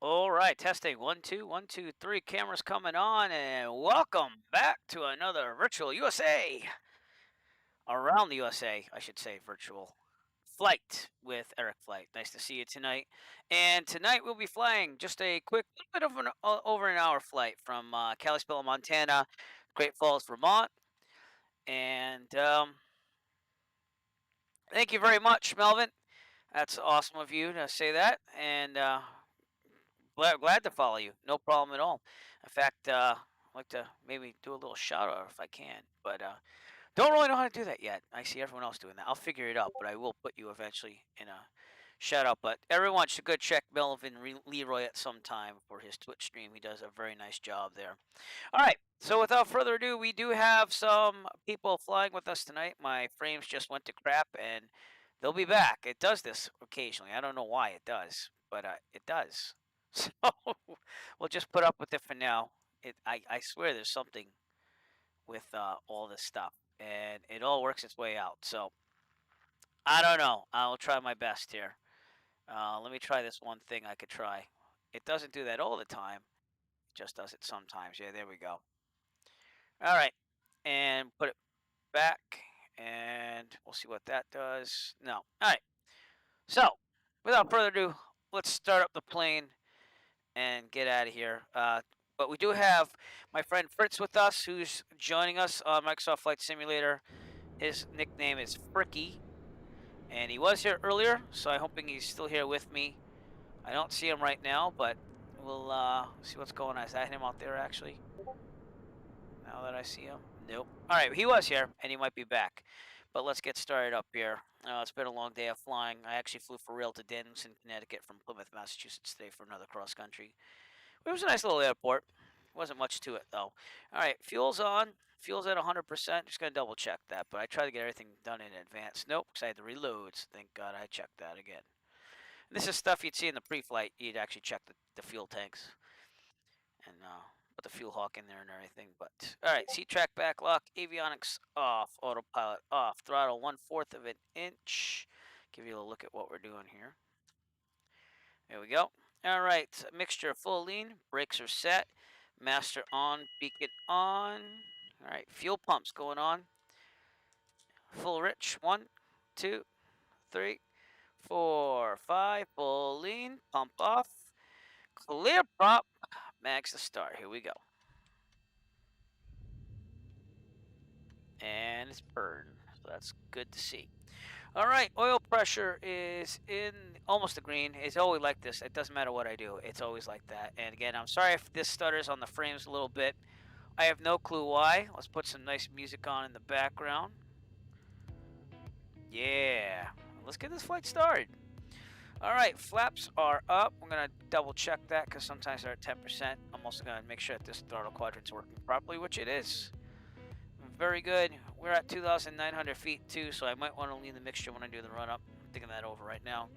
All right, testing 1 2 1 2 3. Cameras coming on, and welcome back to another virtual USA around the USA, I should say, virtual flight with Eric Flight. Nice to see you tonight. And tonight we'll be flying just a quick little bit of an over an hour flight from Kalispell, Montana, Great Falls, Vermont. And thank you very much, Melvin. That's awesome of you to say that. And glad to follow you. No problem at all. In fact, I'd like to maybe do a little shout out if I can, but don't really know how to do that yet. I see everyone else doing that. I'll figure it out, but I will put you eventually in a shout out. But everyone should go check Melvin Leroy at some time for his Twitch stream. He does a very nice job there. All right. So without further ado, we do have some people flying with us tonight. My frames just went to crap, and they'll be back. It does this occasionally. I don't know why it does, but it does. So we'll just put up with it for now. I swear there's something with all this stuff, and it all works its way out. So I don't know. I'll try my best here. Let me try this one thing I could try. It doesn't do that all the time. It just does it sometimes. Yeah, there we go. All right, and put it back, and we'll see what that does. No. All right. So without further ado, let's start up the plane and get out of here. But we do have my friend Fritz with us, who's joining us on Microsoft Flight Simulator. His nickname is Fricky, and he was here earlier, so I'm hoping he's still here with me. I don't see him right now, but we'll see what's going on. Is that him out there, actually? Now that I see him? Nope. All right, he was here, and he might be back. But let's get started up here. It's been a long day of flying. I actually flew for real to Denison, Connecticut from Plymouth, Massachusetts today for another cross country. It was a nice little airport. Wasn't much to it, though. All right, fuel's on. Fuel's at 100%. Just going to double check that, but I tried to get everything done in advance. Nope, because I had to reload. So thank God I checked that again. And this is stuff you'd see in the pre-flight. You'd actually check the fuel tanks and put the fuel hawk in there and everything. But all right, seat track back lock, avionics off, autopilot off, throttle 1/4 of an inch. Give you a look at what we're doing here. There we go. All right, mixture full lean, brakes are set, master on, beacon on. All right, fuel pumps going on. Full rich, 1, 2, 3, 4, 5, full lean, pump off, clear prop, mags to start. Here we go. And it's burned, so that's good to see. All right, oil pressure is in almost the green. It's always like this. It doesn't matter what I do. It's always like that. And again, I'm sorry if this stutters on the frames a little bit. I have no clue why. Let's put some nice music on in the background. Yeah, let's get this flight started. All right, flaps are up. I'm going to double check that because sometimes they're at 10%. I'm also going to make sure that this throttle quadrant's working properly, which it is. Very good. We're at 2,900 feet too, so I might want to lean the mixture when I do the run up. I'm thinking that over right now.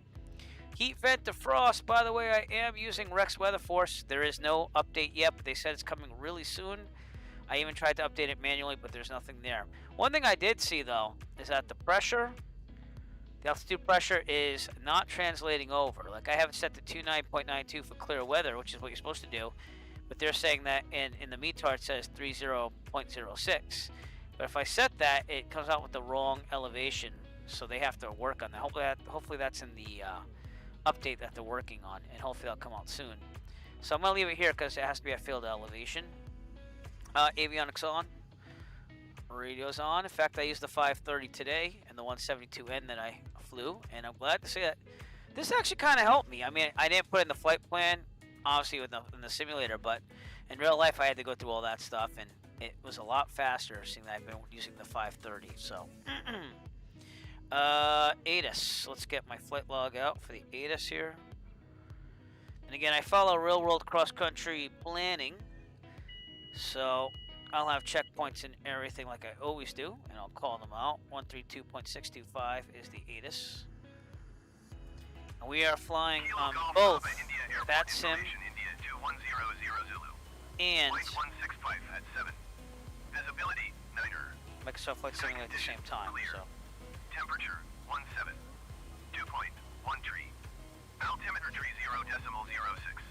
Heat vent defrost. By the way, I am using Rex Weather Force. There is no update yet, but they said it's coming really soon. I even tried to update it manually, but there's nothing there. One thing I did see though is that the pressure, the altitude pressure, is not translating over. Like I have it set to 29.92 for clear weather, which is what you're supposed to do. But they're saying that in the METAR it says 30.06. But if I set that, it comes out with the wrong elevation, so they have to work on that. Hopefully that's in the update that they're working on, and hopefully that'll come out soon. So I'm gonna leave it here because it has to be at field elevation. Avionics on, radio's on. In fact, I used the 530 today and the 172N that I flew, and I'm glad to say that this actually kind of helped me. I mean, I didn't put in the flight plan, obviously, in the simulator, but in real life, I had to go through all that stuff, and it was a lot faster seeing that I've been using the 530. So, ATIS. Let's get my flight log out for the ATIS here. And again, I follow real-world cross-country planning, so I'll have checkpoints and everything like I always do, and I'll call them out. 132.625 is the ATIS. And we are flying on both FatSim and Visibility 9er. Microsoft Flight Simulator at the same time. So Temperature 17. Dew point 13. Altimeter tree 0.06.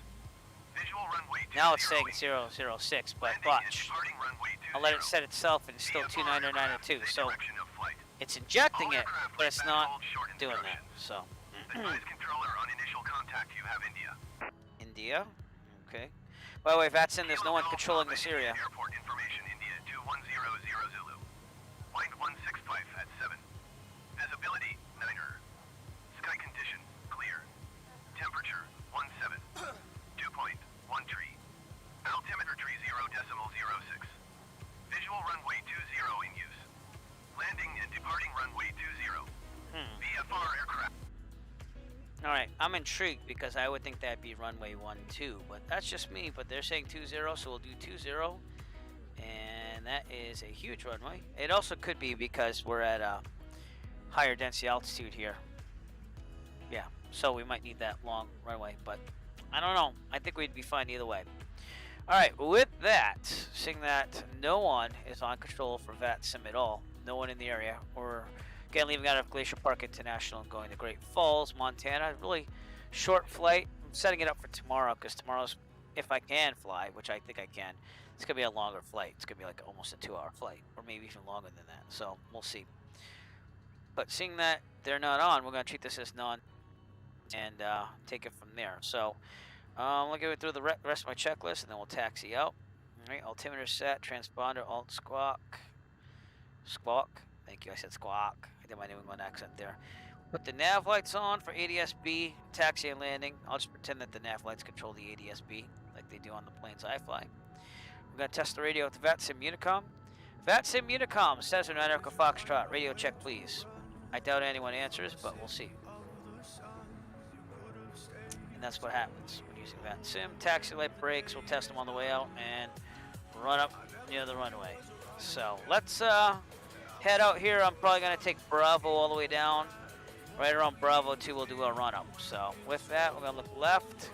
Visual runway 20 Now it's saying in use. 006, but Landing and watch. departing runway 20. I'll let it set itself and it's still VFR aircraft 29902. in So direction of flight. it's injecting All it, aircraft but it's request not hold short doing that. instructions. So Advise controller on initial contact you have India. India. Okay. By the way, Vatsim, there's no one Kilo controlling Golf this Papa area. India Airport information India 2100 Zulu. Wind 165 at 7. Visibility 9er. Sky condition clear. Temperature 17. Dew point 1 tree. Altimeter tree 0.06. Visual runway 20 in use. Landing and departing runway 20. VFR aircraft. Alright, I'm intrigued because I would think that'd be runway 12, but that's just me. But they're saying 20, so we'll do 20, and that is a huge runway. It also could be because we're at a higher density altitude here. Yeah, so we might need that long runway, but I don't know. I think we'd be fine either way. Alright, with that, seeing that no one is on control for VATSIM at all, no one in the area, or again leaving out of Glacier Park International and going to Great Falls, Montana. Really short flight. I'm setting it up for tomorrow because tomorrow's, if I can fly, which I think I can, it's going to be a longer flight. It's going to be like almost a 2-hour flight, or maybe even longer than that. So we'll see. But seeing that they're not on, we're going to treat this as none and take it from there. So I'm going to go through the rest of my checklist and then we'll taxi out. All right, altimeter set, transponder, alt squawk. Squawk. Thank you, I said squawk. I did my New England accent there. Put the nav lights on for ADS-B, taxi and landing. I'll just pretend that the nav lights control the ADS-B like they do on the planes I fly. We're going to test the radio with the VATSIM Unicom. VATSIM Unicom, Cesar 9 Echo Foxtrot, radio check please. I doubt anyone answers, but we'll see. And that's what happens when using VATSIM. Taxi light brakes, we'll test them on the way out and run up near the runway. So let's head out here. I'm probably going to take Bravo all the way down. Right around Bravo 2, we'll do a run up. So with that, we're going to look left.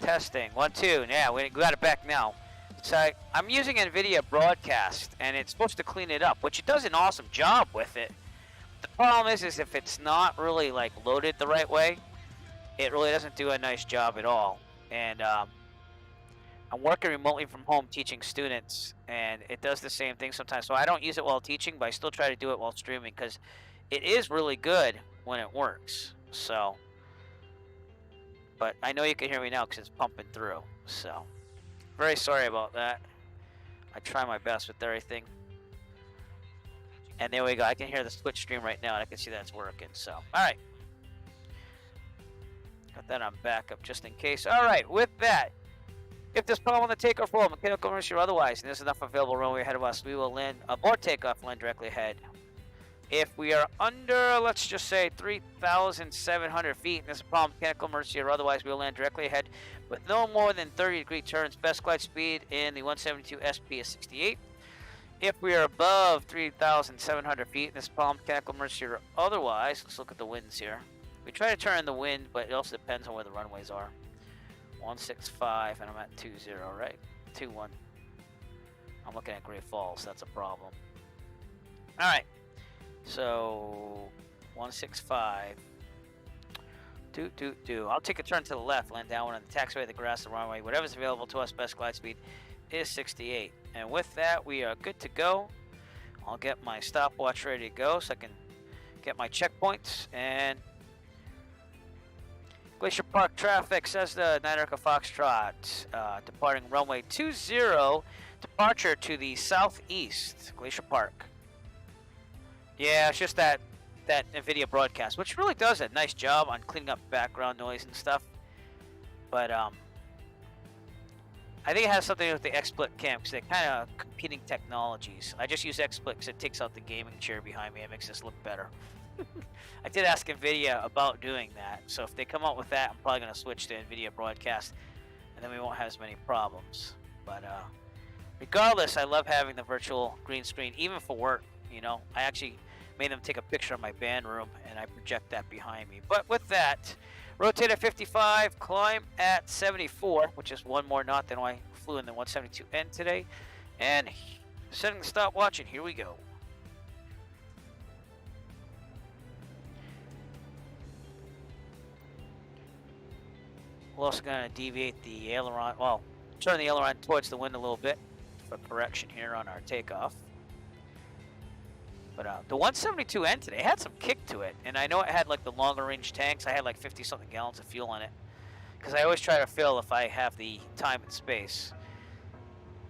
Testing. 1, 2. Yeah, we got it back now. So I'm using NVIDIA Broadcast, and it's supposed to clean it up, which it does an awesome job with it. The problem is if it's not really like loaded the right way, it really doesn't do a nice job at all. And I'm working remotely from home teaching students, and it does the same thing sometimes. So I don't use it while teaching, but I still try to do it while streaming because it is really good when it works. So, but I know you can hear me now because it's pumping through. So, very sorry about that. I try my best with everything. And there we go. I can hear the Twitch stream right now, and I can see that it's working. So, all right. Got that on backup just in case. All right, with that, if there's problem on the takeoff roll, mechanical emergency or otherwise, and there's enough available runway ahead of us, we will land aboard takeoff, land directly ahead. If we are under, let's just say 3,700 feet, and there's a problem, mechanical emergency or otherwise, we will land directly ahead with no more than 30-degree turns. Best glide speed in the 172 SP is 68. If we are above 3,700 feet, and there's a problem, mechanical emergency or otherwise, let's look at the winds here. We try to turn in the wind, but it also depends on where the runways are. 165, and I'm at 20, right? 21. I'm looking at Great Falls. That's a problem. All right. So 165. I'll take a turn to the left, land downward on the taxiway, the grass, the runway, whatever's available to us. Best glide speed is 68. And with that, we are good to go. I'll get my stopwatch ready to go so I can get my checkpoints. And Glacier Park traffic, says the 9 Erica Foxtrot, departing runway 20, departure to the southeast, Glacier Park. Yeah, it's just that NVIDIA Broadcast, which really does a nice job on cleaning up background noise and stuff. But I think it has something to do with the XSplit cam, because they're kind of competing technologies. I just use XSplit because it takes out the gaming chair behind me and makes this look better. I did ask NVIDIA about doing that, so if they come out with that, I'm probably going to switch to NVIDIA Broadcast, and then we won't have as many problems. But regardless, I love having the virtual green screen, even for work. You know, I actually made them take a picture of my band room, and I project that behind me. But with that, rotate at 55, climb at 74, which is one more knot than I flew in the 172N today, and setting the stopwatch, and here we go. We're also going to deviate the aileron, well, turn the aileron towards the wind a little bit for correction here on our takeoff. But the 172N today had some kick to it, and I know it had like the longer range tanks. I had like 50-something gallons of fuel in it, because I always try to fill if I have the time and space.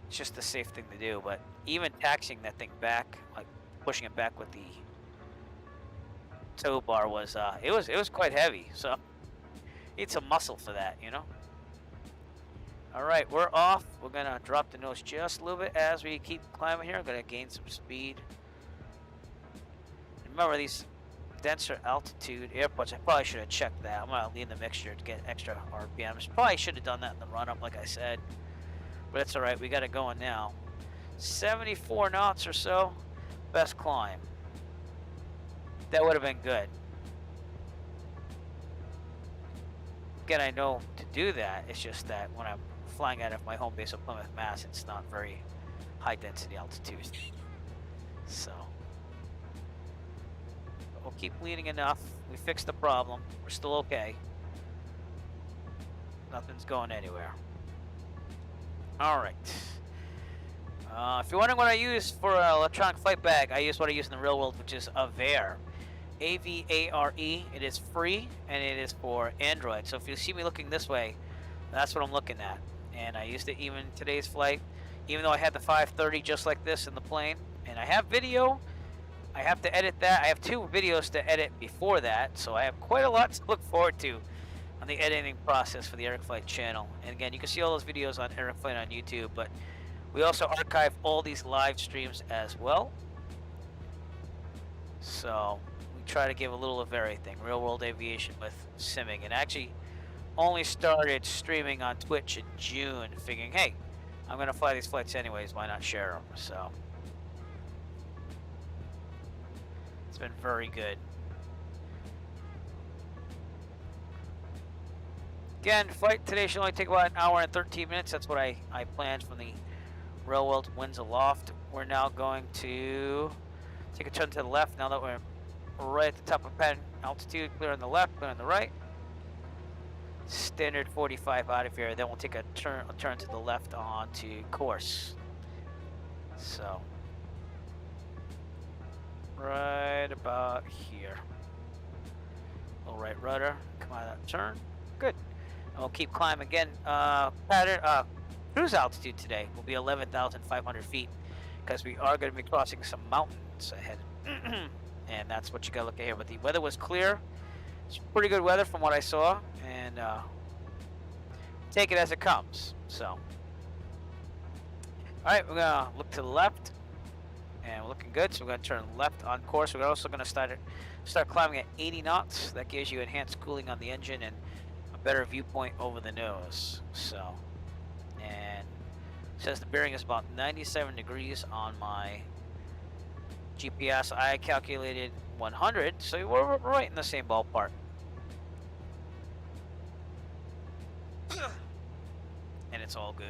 It's just the safe thing to do. But even taxiing that thing back, like pushing it back with the tow bar was it was quite heavy. So need some muscle for that, you know. All right, we're off. We're gonna drop the nose just a little bit as we keep climbing here. I'm gonna gain some speed. Remember, these denser altitude airports, I probably should have checked that. I'm going to lean the mixture to get extra RPMs. Probably should have done that in the run-up, like I said. But it's all right. We got it going now. 74 knots or so. Best climb. That would have been good. Again, I know to do that. It's just that when I'm flying out of my home base of Plymouth, Mass, it's not very high-density altitude. So we'll keep leaning enough. We fixed the problem. We're still okay. Nothing's going anywhere. All right. If you're wondering what I use for an electronic flight bag, I use what I use in the real world, which is Avare. A-V-A-R-E. It is free, and it is for Android. So if you see me looking this way, that's what I'm looking at. And I used it even today's flight, even though I had the 530 just like this in the plane. And I have video. I have to edit that. I have 2 videos to edit before that, so I have quite a lot to look forward to on the editing process for the Eric Flight channel. And again, you can see all those videos on Eric Flight on YouTube, but we also archive all these live streams as well. So we try to give a little of everything. Real world aviation with simming. And actually only started streaming on Twitch in June, figuring, hey, I'm going to fly these flights anyways, why not share them? So it's been very good. Again, flight today should only take about an hour and 13 minutes. That's what I planned from the real world winds aloft. We're now going to take a turn to the left now that we're right at the top of pen altitude. Clear on the left, clear on the right. Standard 45 out of here. Then we'll take a turn to the left onto course. So, right about here. Little right rudder, come out of that turn. Good. And we'll keep climbing again. Cruise altitude today will be 11,500 feet because we are going to be crossing some mountains ahead. And that's what you got to look at here. But the weather was clear. It's pretty good weather from what I saw. And take it as it comes. So, all right, we're going to look to the left. And we're looking good, so we're going to turn left on course. We're also going to start climbing at 80 knots. That gives you enhanced cooling on the engine and a better viewpoint over the nose. So, and it says the bearing is about 97 degrees on my GPS. I calculated 100, so we're right in the same ballpark. And it's all good.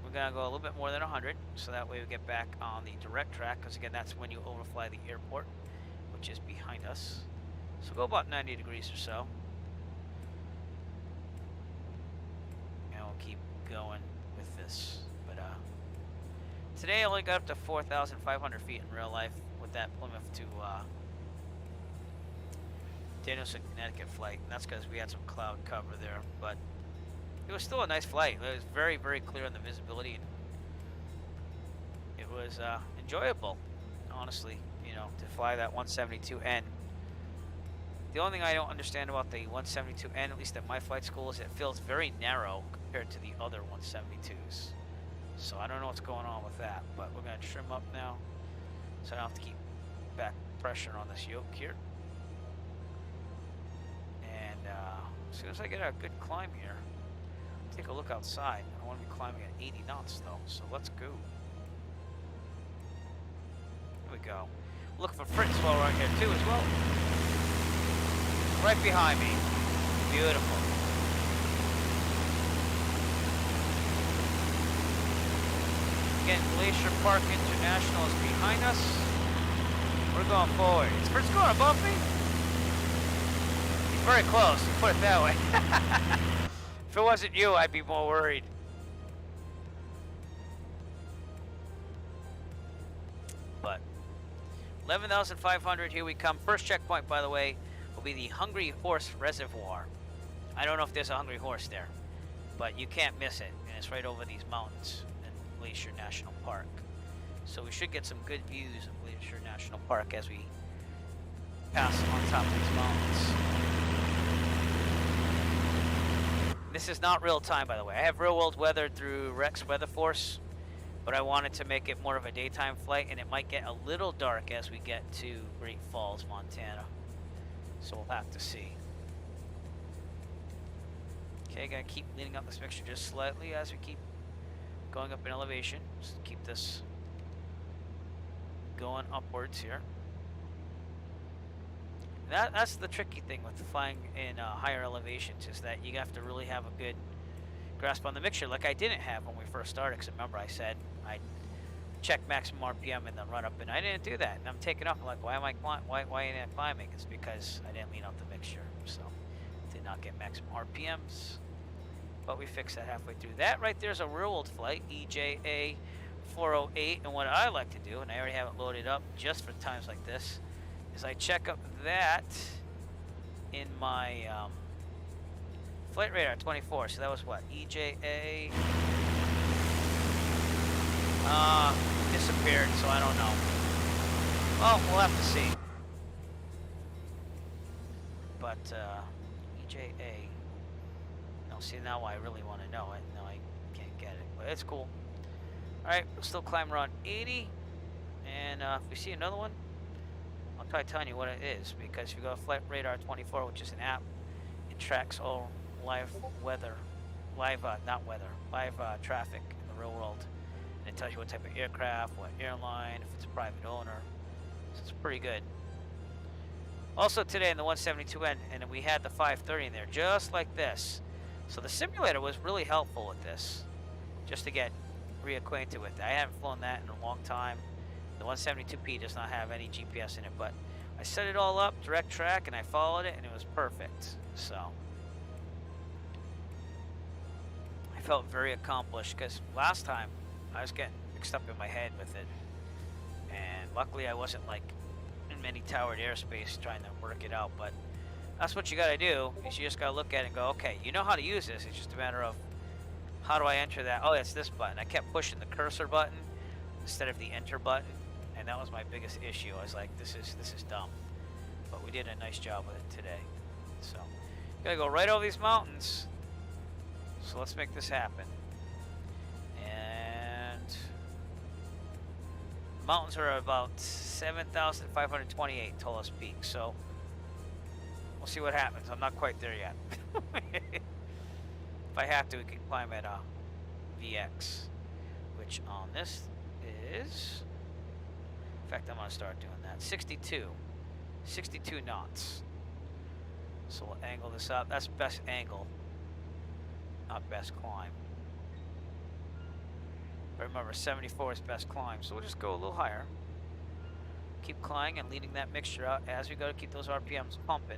We're going to go a little bit more than 100, so that way we get back on the direct track, because again, that's when you overfly the airport, which is behind us. So go about 90 degrees or so. And we'll keep going with this. But today I only got up to 4,500 feet in real life with that Plymouth to Danielson, Connecticut flight. And that's because we had some cloud cover there, but it was still a nice flight. It was very, very clear on the visibility. It was enjoyable, honestly, you know, to fly that 172N. The only thing I don't understand about the 172N, at least at my flight school, is it feels very narrow compared to the other 172s. So I don't know what's going on with that, but we're going to trim up now so I don't have to keep back pressure on this yoke here. And as soon as I get a good climb here, take a look outside. I want to be climbing at 80 knots though, so let's go. Here we go. Look for Fritz while we're on here too as well. Right behind me. Beautiful. Again, Glacier Park International is behind us. We're going forward. Is Fritz going above me? He's very close, put it that way. If it wasn't you, I'd be more worried. But 11,500, here we come. First checkpoint, by the way, will be the Hungry Horse Reservoir. I don't know if there's a Hungry Horse there, but you can't miss it. And it's right over these mountains in Glacier National Park. So we should get some good views of Glacier National Park as we pass on top of these mountains. This is not real time, by the way. I have real world weather through Rex Weather Force, but I wanted to make it more of a daytime flight, and it might get a little dark as we get to Great Falls, Montana. So we'll have to see. Okay, gotta keep leaning up this mixture just slightly as we keep going up in elevation. Just keep this going upwards here. That's the tricky thing with flying in higher elevations, is that you have to really have a good grasp on the mixture, like I didn't have when we first started. Because remember, I said I'd check maximum RPM in the run up, and I didn't do that. And I'm taking off. I'm like, why ain't I climbing? It's because I didn't lean out the mixture, so did not get maximum RPMs. But we fixed that halfway through. That right there is a real old flight, EJA 408. And what I like to do, and I already have it loaded up just for times like this, is I check up that in my flight radar 24. So that was what? EJA disappeared, so I don't know. Well, we'll have to see. But EJA, no, see, now I really want to know it. No, I can't get it, but it's cool. Alright, we'll still climb around 80, and if we see another one, I'll try telling you what it is, because if you go to Flight Radar 24, which is an app, it tracks all live weather, live traffic in the real world, and it tells you what type of aircraft, what airline, if it's a private owner. So it's pretty good. Also today in the 172N, and we had the 530 in there, just like this. So the simulator was really helpful with this, just to get reacquainted with it. I haven't flown that in a long time. The 172P does not have any GPS in it, but I set it all up, direct track, and I followed it, and it was perfect. So I felt very accomplished, because last time I was getting mixed up in my head with it. And luckily I wasn't like in many towered airspace trying to work it out, but that's what you got to do, is you just got to look at it and go, okay, you know how to use this. It's just a matter of, how do I enter that? Oh, it's this button. I kept pushing the cursor button instead of the enter button, and that was my biggest issue. I was like, this is dumb. But we did a nice job with it today. So, gotta go right over these mountains. So let's make this happen. And mountains are about 7,528 tallest peak. So we'll see what happens. I'm not quite there yet. If I have to, we can climb at VX, which on this is, in fact, I'm gonna start doing that. 62 knots. So we'll angle this up. That's best angle, not best climb. But remember, 74 is best climb, so we'll just go a little higher. Keep climbing and leading that mixture out as we go to keep those RPMs pumping.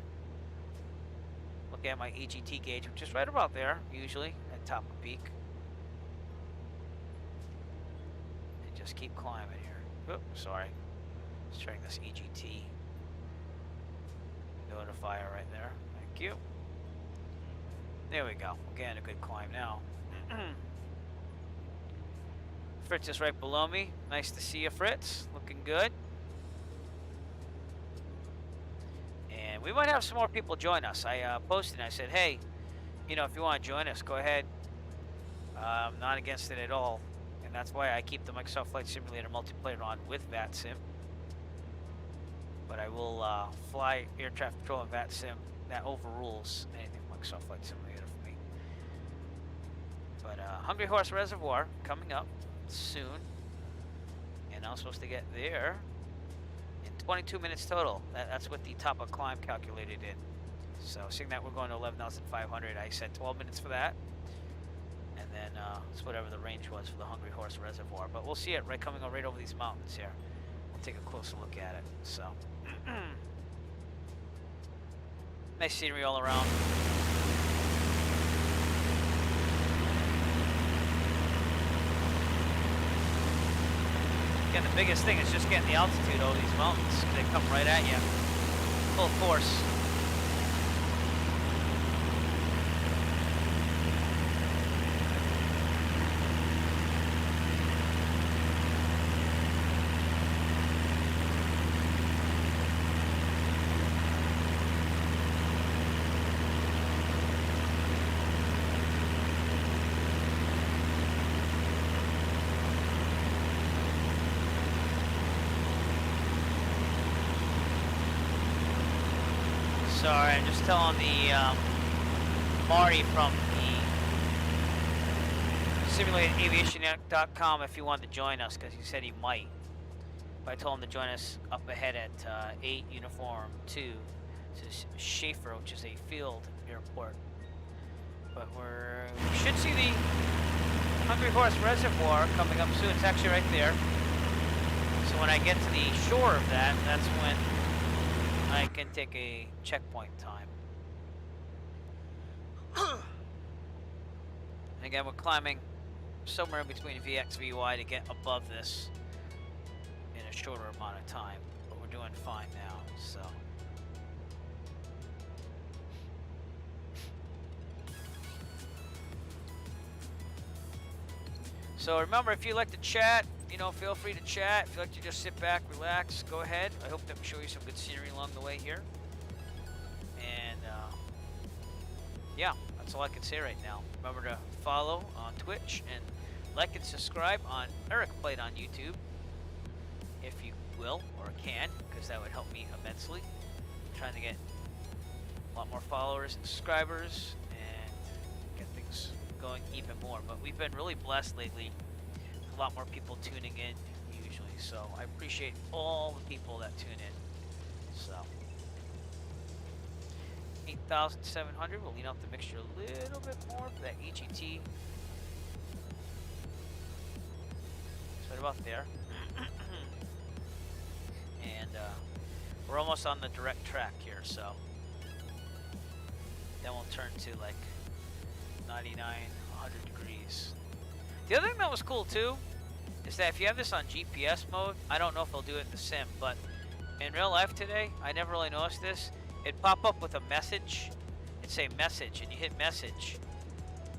Look at my EGT gauge, which is right about there, usually, at top of peak. And just keep climbing here. Oops, sorry. Just turning this EGT notifier right there. Thank you. There we go. We're getting a good climb now. Fritz is right below me. Nice to see you, Fritz. Looking good. And we might have some more people join us. I posted and I said, hey, you know, if you want to join us, go ahead. I'm not against it at all. And that's why I keep the Microsoft Flight Simulator multiplayer on with VATSIM. But I will fly air traffic control and VATSIM. That overrules anything Microsoft Flight Simulator for me. But Hungry Horse Reservoir coming up soon. And I'm supposed to get there in 22 minutes total. That's what the top of climb calculated in. So seeing that we're going to 11,500, I said 12 minutes for that. And then it's whatever the range was for the Hungry Horse Reservoir. But we'll see it coming right over these mountains here. We'll take a closer look at it. So nice scenery all around. Again, the biggest thing is just getting the altitude over these mountains. They come right at you, full force. Sorry, I'm just telling the Marty from the simulatedAviation.com if he wanted to join us, because he said he might. But I told him to join us up ahead at 8 Uniform 2 to Schaefer, which is a field airport. But we should see the Hungry Horse Reservoir coming up soon. It's actually right there. So when I get to the shore of that, that's when I can take a checkpoint time. And again, we're climbing somewhere in between VX, VY to get above this in a shorter amount of time. But we're doing fine now, so. So remember, if you like to chat, you know, feel free to chat. If you like to just sit back, relax, go ahead. I hope to show you some good scenery along the way here. And yeah, that's all I can say right now. Remember to follow on Twitch and like and subscribe on Eric Played on YouTube, if you will or can, because that would help me immensely. I'm trying to get a lot more followers and subscribers and get things going even more. But we've been really blessed lately. A lot more people tuning in usually, so I appreciate all the people that tune in. So 8,700. We'll lean out the mixture a little bit more for that EGT. It's right about there. And we're almost on the direct track here, so then we'll turn to like 99, 100 degrees. The other thing that was cool too is that if you have this on GPS mode, I don't know if they'll do it in the sim, but in real life today, I never really noticed this. It'd pop up with a message. It'd say message, and you hit message,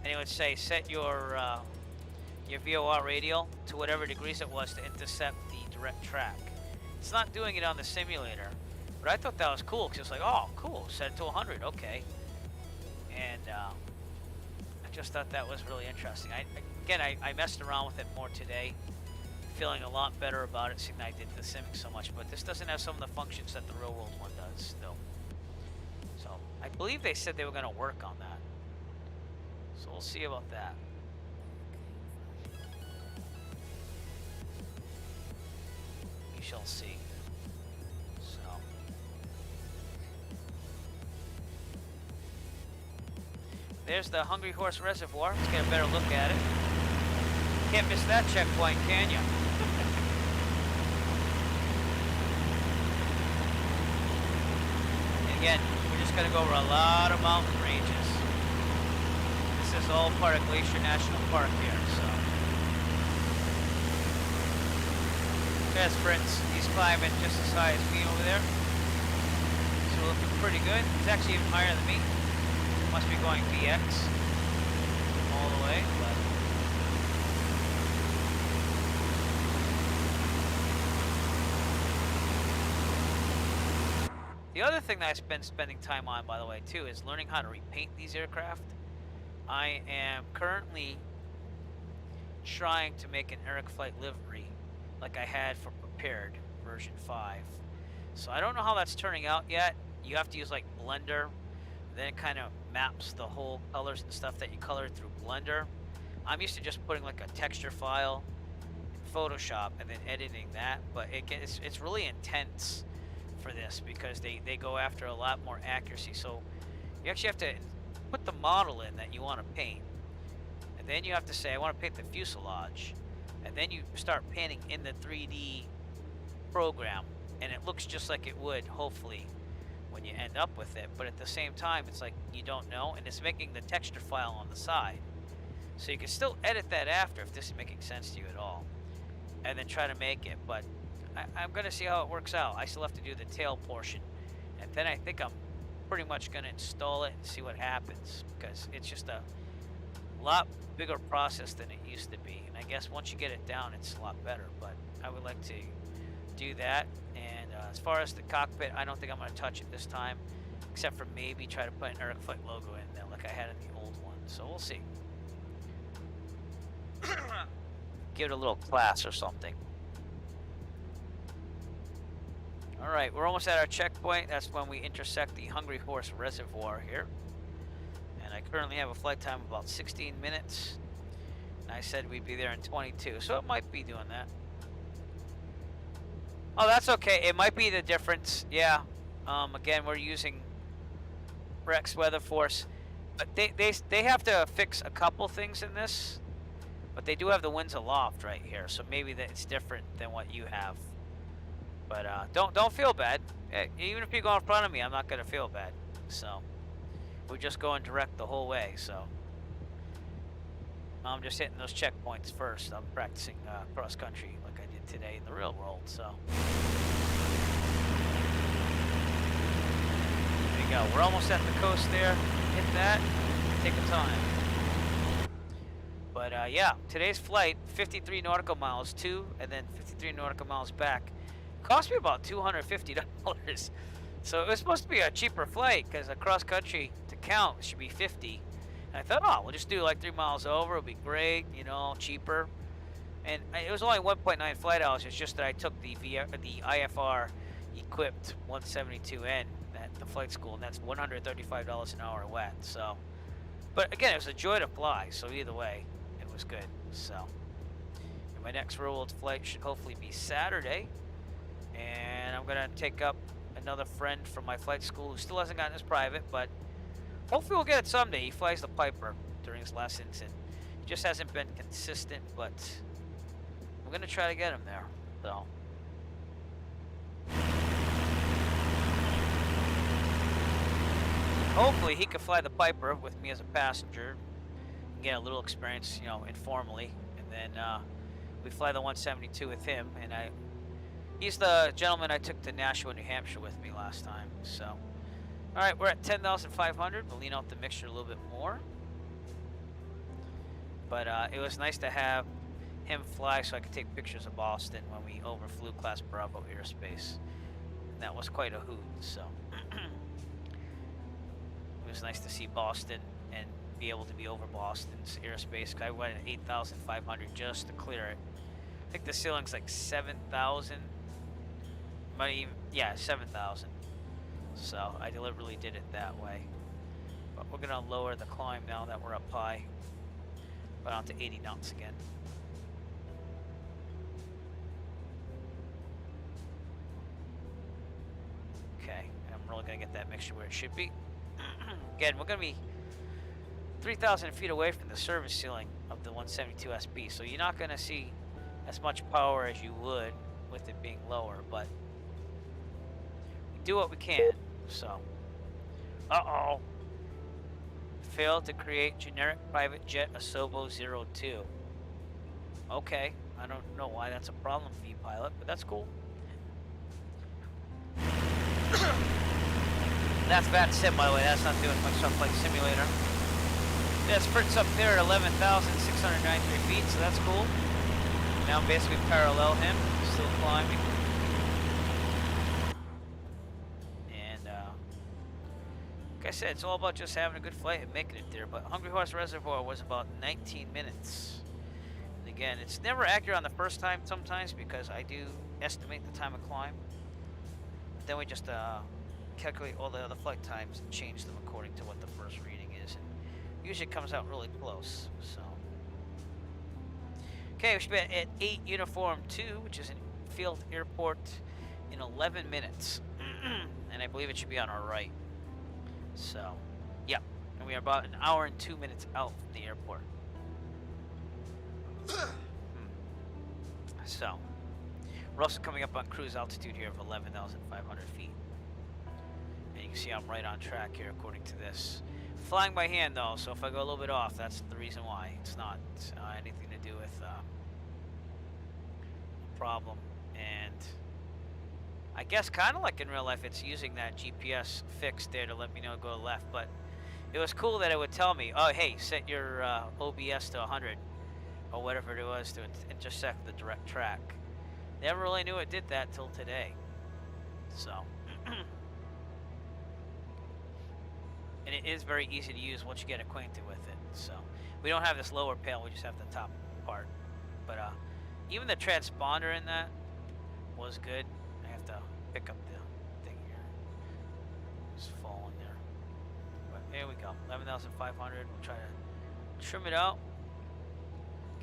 and it would say set your VOR radial to whatever degrees it was to intercept the direct track. It's not doing it on the simulator, but I thought that was cool because it's like, oh, cool, set it to 100, okay. And I just thought that was really interesting. I messed around with it more today, feeling a lot better about it, seeing that I did the simming so much, but this doesn't have some of the functions that the real world one does still. So I believe they said they were going to work on that. So we'll see about that. We shall see. So there's the Hungry Horse Reservoir. Let's get a better look at it. Can't miss that checkpoint, can you? And again, we're just going to go over a lot of mountain ranges. This is all part of Glacier National Park here, so. There's Fritz. He's climbing just as high as me over there. So looking pretty good. He's actually even higher than me. Must be going VX all the way, but the other thing that I've been spending time on, by the way, too, is learning how to repaint these aircraft. I am currently trying to make an Eric Flight livery like I had for Prepared version 5. So I don't know how that's turning out yet. You have to use like Blender. Then it kind of maps the whole colors and stuff that you colored through Blender. I'm used to just putting like a texture file in Photoshop and then editing that, but it's really intense for this because they go after a lot more accuracy. So you actually have to put the model in that you want to paint, and then you have to say I want to paint the fuselage, and then you start painting in the 3D program, and it looks just like it would hopefully when you end up with it. But at the same time, it's like you don't know, and it's making the texture file on the side, so you can still edit that after if this is making sense to you at all, and then try to make it. But I'm gonna see how it works out. I still have to do the tail portion, and then I think I'm pretty much gonna install it and see what happens, because it's just a lot bigger process than it used to be. And I guess once you get it down, it's a lot better. But I would like to do that. And as far as the cockpit, I don't think I'm gonna touch it this time, except for maybe try to put an Eric Flight logo in there like I had in the old one. So we'll see. Give it a little class or something. All right, we're almost at our checkpoint. That's when we intersect the Hungry Horse Reservoir here. And I currently have a flight time of about 16 minutes. And I said we'd be there in 22, so it might be doing that. Oh, that's okay. It might be the difference. Yeah. Again, we're using Rex Weather Force. But they have to fix a couple things in this. But they do have the winds aloft right here, so maybe that it's different than what you have. But don't feel bad. Even if you go in front of me, I'm not gonna feel bad. So we're just going direct the whole way. So I'm just hitting those checkpoints first. I'm practicing cross country like I did today in the real world. So there you go. We're almost at the coast there. Hit that. Take a time. But yeah, today's flight, 53 nautical miles to, and then 53 nautical miles back. Cost me about $250. So it was supposed to be a cheaper flight because across country to count should be 50. And I thought, oh, we'll just do like 3 miles over. It'll be great, you know, cheaper. And it was only 1.9 flight hours. It's just that I took the IFR equipped 172N at the flight school, and that's $135 an hour wet. So, but again, it was a joy to fly. So either way, it was good. So and my next real world flight should hopefully be Saturday. And I'm gonna take up a another friend from my flight school who still hasn't gotten his private, but hopefully we'll get it someday. He flies the Piper during his lessons, and he just hasn't been consistent, but we're going to try to get him there. So. Hopefully he could fly the Piper with me as a passenger and get a little experience, you know, informally. And then we fly the 172 with him, and he's the gentleman I took to Nashua, New Hampshire with me last time. So, all right, we're at 10,500. We'll lean out the mixture a little bit more. But it was nice to have him fly so I could take pictures of Boston when we overflew Class Bravo airspace. And that was quite a hoot, so. It was nice to see Boston and be able to be over Boston's airspace. I went at 8,500 just to clear it. I think the ceiling's like 7,000. Might even, yeah, 7,000. So I deliberately did it that way. But we're gonna lower the climb now that we're up high. But on to 80 knots again. Okay, I'm really gonna get that mixture where it should be. Again, we're going to be 3,000 feet away from the service ceiling of the 172 SB, so you're not going to see as much power as you would with it being lower, but we do what we can. So, uh-oh. Failed to create generic private jet Asobo 02. Okay, I don't know why that's a problem, V-Pilot, but that's cool. That's bad sim, by the way. That's not doing much on Flight Simulator. Yeah, sprints up there at 11,693 feet, so that's cool. Now I'm basically parallel him, still climbing. And, like I said, it's all about just having a good flight and making it there. But Hungry Horse Reservoir was about 19 minutes. And again, it's never accurate on the first time sometimes because I do estimate the time of climb. But then we just, calculate all the other flight times and change them according to what the first reading is, and usually it comes out really close. So, okay, we should be at 8 Uniform 2, which is in Field Airport, in 11 minutes, and I believe it should be on our right. So, yeah, and we are about an hour and 2 minutes out from the airport. So, we're also coming up on cruise altitude here of 11,500 feet. And you can see I'm right on track here according to this. Flying by hand though, so if I go a little bit off, that's the reason why. It's not anything to do with a problem. And I guess kind of like in real life, it's using that GPS fix there to let me know to go left. But it was cool that it would tell me, oh hey, set your OBS to 100 or whatever it was to intersect the direct track. Never really knew it did that till today. So. And it is very easy to use once you get acquainted with it. So we don't have this lower panel, we just have the top part. But even the transponder in that was good. I have to pick up the thing here. It's falling there. But there we go. 11,500. We'll try to trim it out.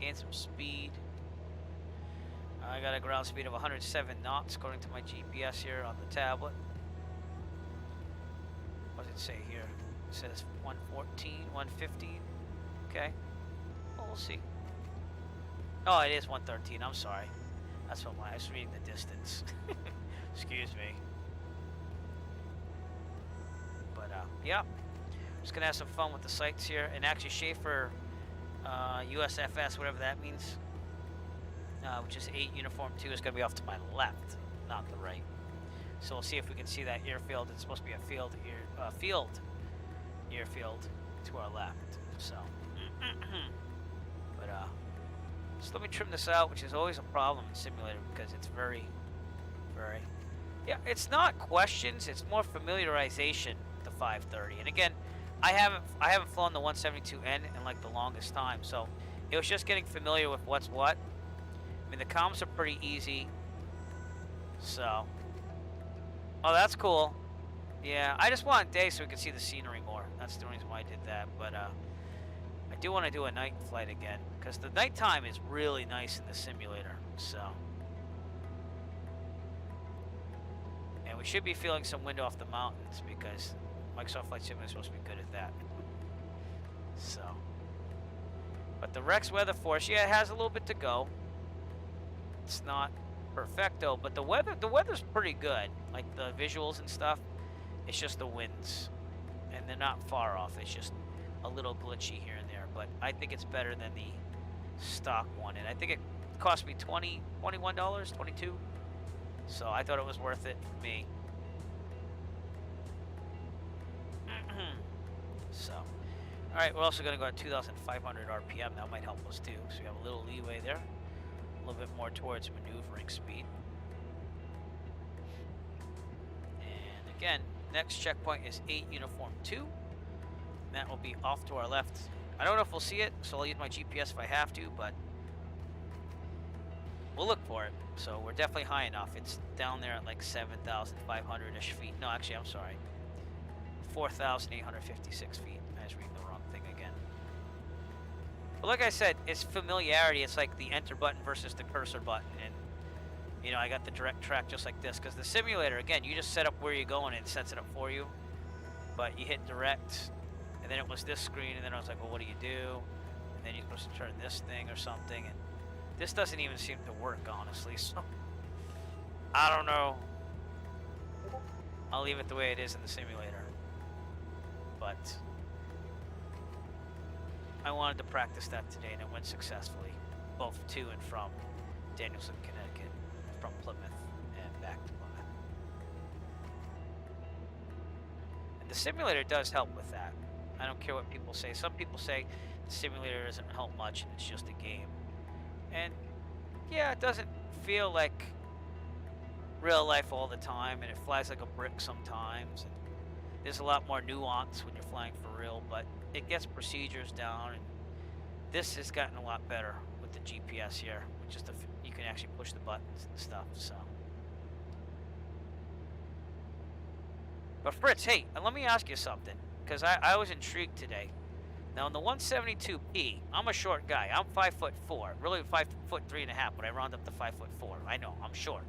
Gain some speed. I got a ground speed of 107 knots according to my GPS here on the tablet. What does it say here? It says 114, 115. Okay. Well, we'll see. Oh, it is 113. I'm sorry. That's what I was reading the distance. Excuse me. But, yeah. Just gonna have some fun with the sights here. And actually, Schaefer USFS, whatever that means, which is 8 Uniform 2, is gonna be off to my left, not the right. So we'll see if we can see that airfield. It's supposed to be a field airfield to our left. So, but just let me trim this out, which is always a problem in simulator because it's very, yeah. It's not questions. It's more familiarization with the 530. And again, I haven't flown the 172N in like the longest time, so it was just getting familiar with what's what. I mean, the comms are pretty easy. So. Oh, that's cool. Yeah, I just want day so we can see the scenery more. That's the reason why I did that. But I do want to do a night flight again because the nighttime is really nice in the simulator. So, And we should be feeling some wind off the mountains because Microsoft Flight Simulator is supposed to be good at that. So, but the Rex weather force, yeah, it has a little bit to go. It's not perfecto, but the weather's pretty good. Like the visuals and stuff. It's just the winds, and they're not far off. It's just a little glitchy here and there, but I think it's better than the stock one, and I think it cost me $21, $22. So I thought it was worth it for me. So, all right, we're also going to go at 2,500 RPM. That might help us too. So we have a little leeway there, a little bit more towards maneuvering speed. And again, next checkpoint is 8 Uniform 2. And that will be off to our left. I don't know if we'll see it, so I'll use my GPS if I have to, but we'll look for it. So we're definitely high enough. It's down there at like 7,500-ish feet. No, actually, I'm sorry. 4,856 feet. I was reading the wrong thing again. But like I said, it's familiarity. It's like the enter button versus the cursor button. And, you know, I got the direct track just like this. Because the simulator, again, you just set up where you're going and it sets it up for you. But you hit direct, and then it was this screen, and then I was like, well, what do you do? And then you're supposed to turn this thing or something. And this doesn't even seem to work, honestly. So, I don't know. I'll leave it the way it is in the simulator. But I wanted to practice that today, and it went successfully, both to and from Danielson, Connecticut, from Plymouth and back to Plymouth. And the simulator does help with that. I don't care what people say. Some people say the simulator doesn't help much and it's just a game. And yeah, it doesn't feel like real life all the time, and it flies like a brick sometimes. And there's a lot more nuance when you're flying for real, but it gets procedures down, and this has gotten a lot better with the GPS here, which is you can actually push the buttons and stuff. So, but Fritz, hey, let me ask you something, because I was intrigued today. Now, in the 172P, I'm a short guy. I'm 5'4", really 5'3.5", but I round up to 5'4". I know, I'm short.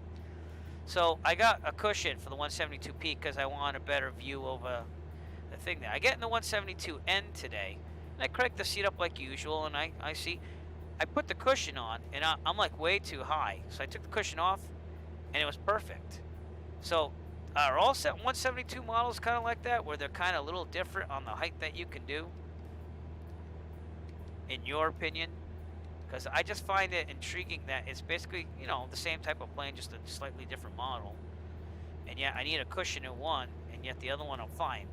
So I got a cushion for the 172P because I want a better view over the thing there. I get in the 172N today, and I crank the seat up like usual, and I see, I put the cushion on, and I'm like way too high. So I took the cushion off, and it was perfect. So are all 172 models kind of like that, where they're kind of a little different on the height that you can do? In your opinion? Because I just find it intriguing that it's basically, you know, the same type of plane, just a slightly different model. And yet I need a cushion in one, and yet the other one I'm fine.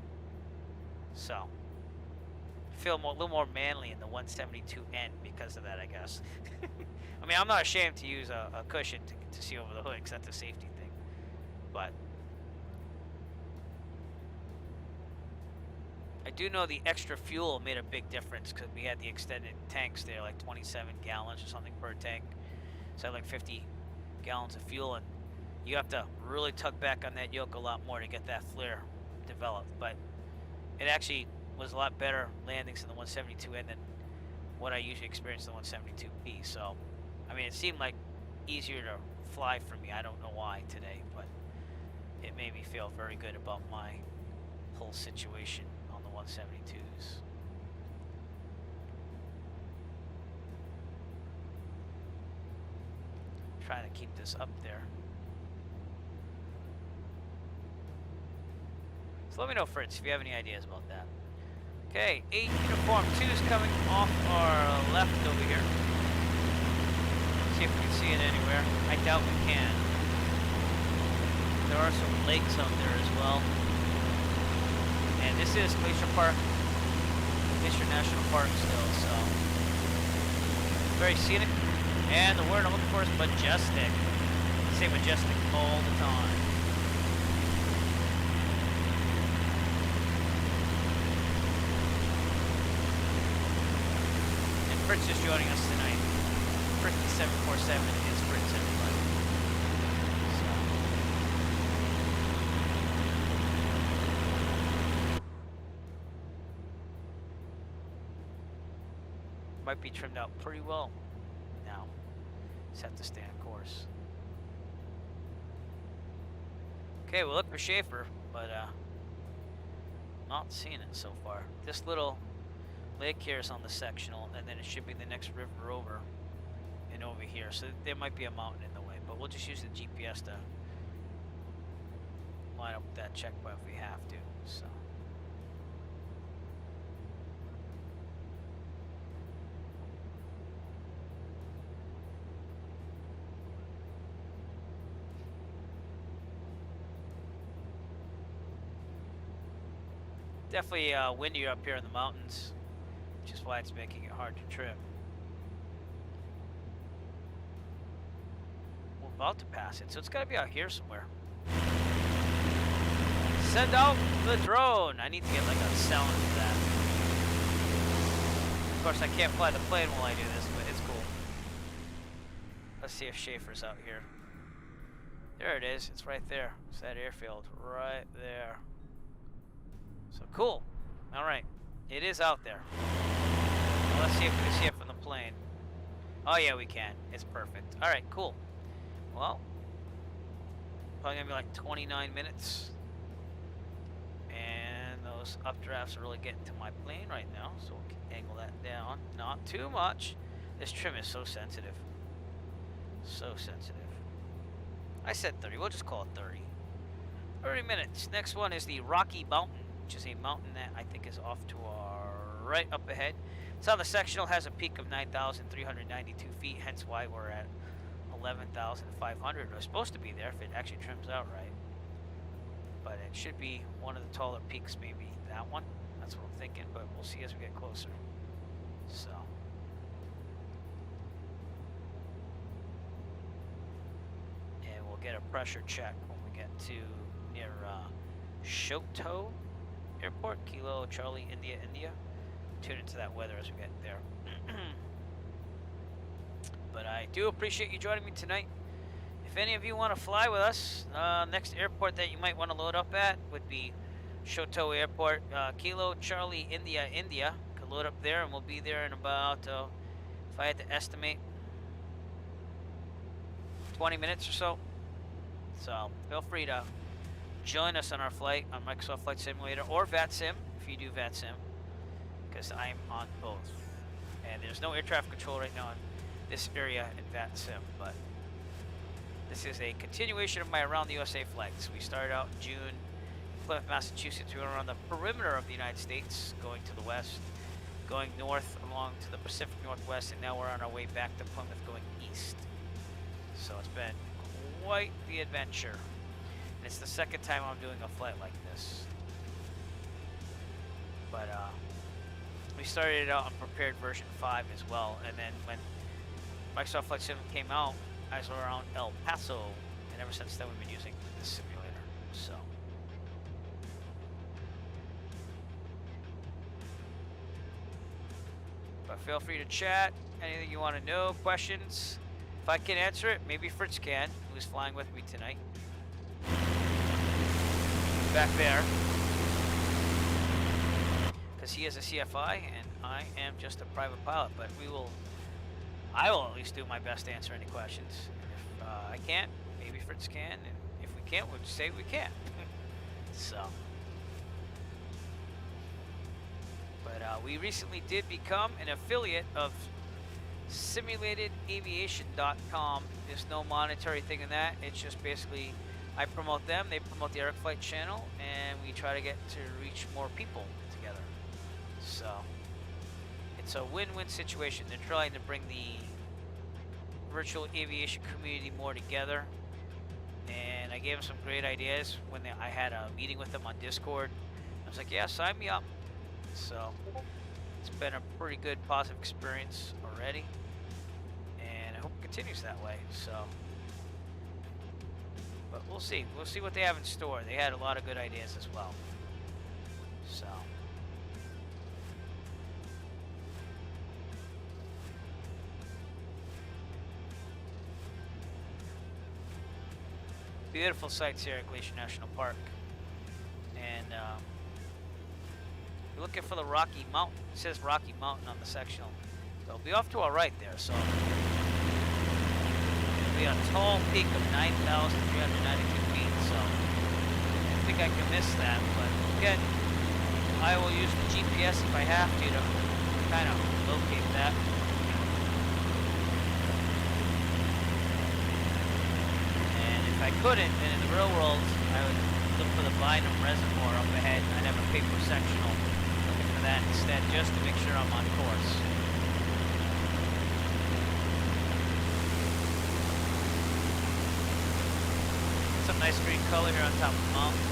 So, I feel a little more manly in the 172N because of that, I guess. I mean, I'm not ashamed to use a cushion to see over the hood, because that's a safety thing. But I do know the extra fuel made a big difference, because we had the extended tanks there, like 27 gallons or something per tank. So I had like 50 gallons of fuel, and you have to really tug back on that yoke a lot more to get that flare developed. But it actually was a lot better landings in the 172N than what I usually experience in the 172P. So, I mean, it seemed like easier to fly for me. I don't know why today, but it made me feel very good about my whole situation on the 172s. Trying to keep this up there. So let me know, Fritz, if you have any ideas about that. Okay, 8 Uniform 2 is coming off our left over here. See if we can see it anywhere. I doubt we can. There are some lakes out there as well. And this is Glacier Park, Glacier National Park still, so very scenic. And the word I'm looking for is majestic. I say majestic all the time. And Fritz is joining us tonight. Fritz 747 is Fritz, everybody. So might be trimmed out pretty well now. Just have to stay on course. Okay, we'll look for Schaefer, but not seeing it so far. This little lake here is on the sectional, and then it should be the next river over and over here. So there might be a mountain in the way, but we'll just use the GPS to line up with that checkpoint if we have to. So. Definitely windier up here in the mountains, which is why it's making it hard to trim. We're about to pass it, so it's got to be out here somewhere. Send out the drone. I need to get like a sound for that. Of course, I can't fly the plane while I do this, but it's cool. Let's see if Schaefer's out here. There it is. It's right there. It's that airfield right there. So cool. All right. It is out there. Well, let's see if we can see it from the plane. Oh, yeah, we can. It's perfect. All right, cool. Well, probably going to be like 29 minutes. And those updrafts are really getting to my plane right now. So we'll angle that down. Not too much. This trim is so sensitive. So sensitive. I said 30. We'll just call it 30. 30 minutes. Next one is the Rocky Mountain, which is a mountain that I think is off to our right up ahead. It's on the sectional, has a peak of 9,392 feet, hence why we're at 11,500. We're supposed to be there if it actually trims out right. But it should be one of the taller peaks, maybe that one. That's what I'm thinking, but we'll see as we get closer. So. And we'll get a pressure check when we get to near Shoto Airport, Kilo Charlie India India. Tune into that weather as we get there. But I do appreciate you joining me tonight. If any of you want to fly with us, next airport that you might want to load up at would be Shoto Airport, Kilo Charlie India India. Could load up there, and we'll be there in about, if I had to estimate, 20 minutes or so. So feel free to join us on our flight on Microsoft Flight Simulator or VATSIM if you do VATSIM, because I'm on both. And there's no air traffic control right now in this area in VATSIM, but this is a continuation of my Around the USA flights. We started out in June, Plymouth, Massachusetts. We went around the perimeter of the United States, going to the west, going north along to the Pacific Northwest, and now we're on our way back to Plymouth, going east. So it's been quite the adventure. And it's the second time I'm doing a flight like this. But we started it out on prepared version 5 as well, and then when Microsoft Flight Sim came out, I was around El Paso, and ever since then we've been using this simulator. So but feel free to chat, anything you want to know, questions. If I can answer it, maybe Fritz can, who's flying with me tonight. Back there. Because he is a CFI and I am just a private pilot, but I will at least do my best to answer any questions. If I can't, maybe Fritz can, and if we can't, we'll just say we can't. So. But we recently did become an affiliate of SimulatedAviation.com. There's no monetary thing in that. It's just basically I promote them, they promote the Eric Flight channel, and we try to get to reach more people together. So it's a win-win situation. They're trying to bring the virtual aviation community more together, and I gave them some great ideas when I had a meeting with them on Discord. I was like, yeah, sign me up. So it's been a pretty good positive experience already, and I hope it continues that way. So, but we'll see what they have in store. They had a lot of good ideas as well. So beautiful sights here at Glacier National Park, and we're looking for the Rocky Mountain. It says Rocky Mountain on the sectional. So it'll be off to our right there. So it'll be a tall peak of 9,392 feet. So I can miss that, but again, I will use the GPS if I have to kind of locate that. And if I couldn't, then in the real world, I would look for the Bynum Reservoir up ahead. I'd have a paper sectional looking for that instead, just to make sure I'm on course. Some nice green color here on top of the mountains.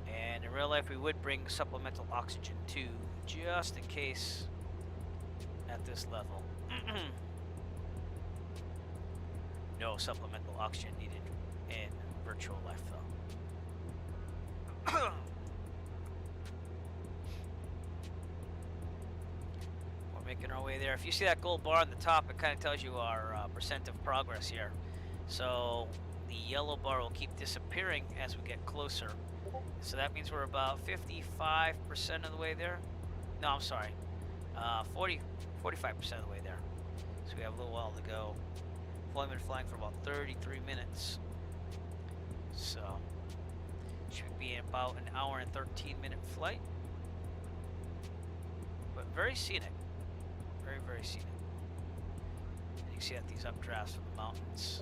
And in real life, we would bring supplemental oxygen too, just in case at this level. No supplemental oxygen needed in virtual life, though. We're making our way there. If you see that gold bar on the top, it kind of tells you our percent of progress here. So the yellow bar will keep disappearing as we get closer. So that means we're about 55% of the way there. No, I'm sorry. 45% of the way there. So we have a little while to go. We've only been flying for about 33 minutes. So should be about an hour and 13-minute flight. But very scenic. Very, very scenic. And you can see that these updrafts from the mountains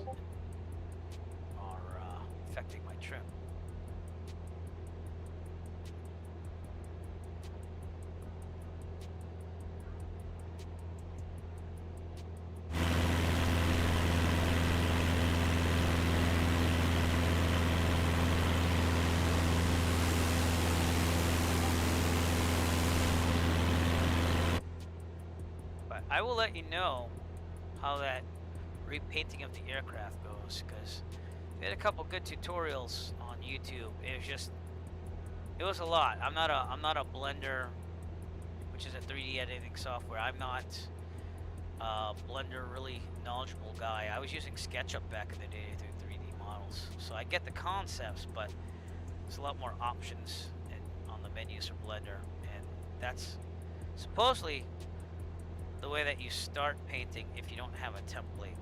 are affecting my trim. I will let you know how that repainting of the aircraft goes, because we had a couple good tutorials on YouTube. It was a lot. I'm not a Blender, which is a 3D editing software. I'm not a Blender really knowledgeable guy. I was using SketchUp back in the day to do 3D models, so I get the concepts, but there's a lot more options on the menus for Blender, and that's supposedly the way that you start painting if you don't have a template,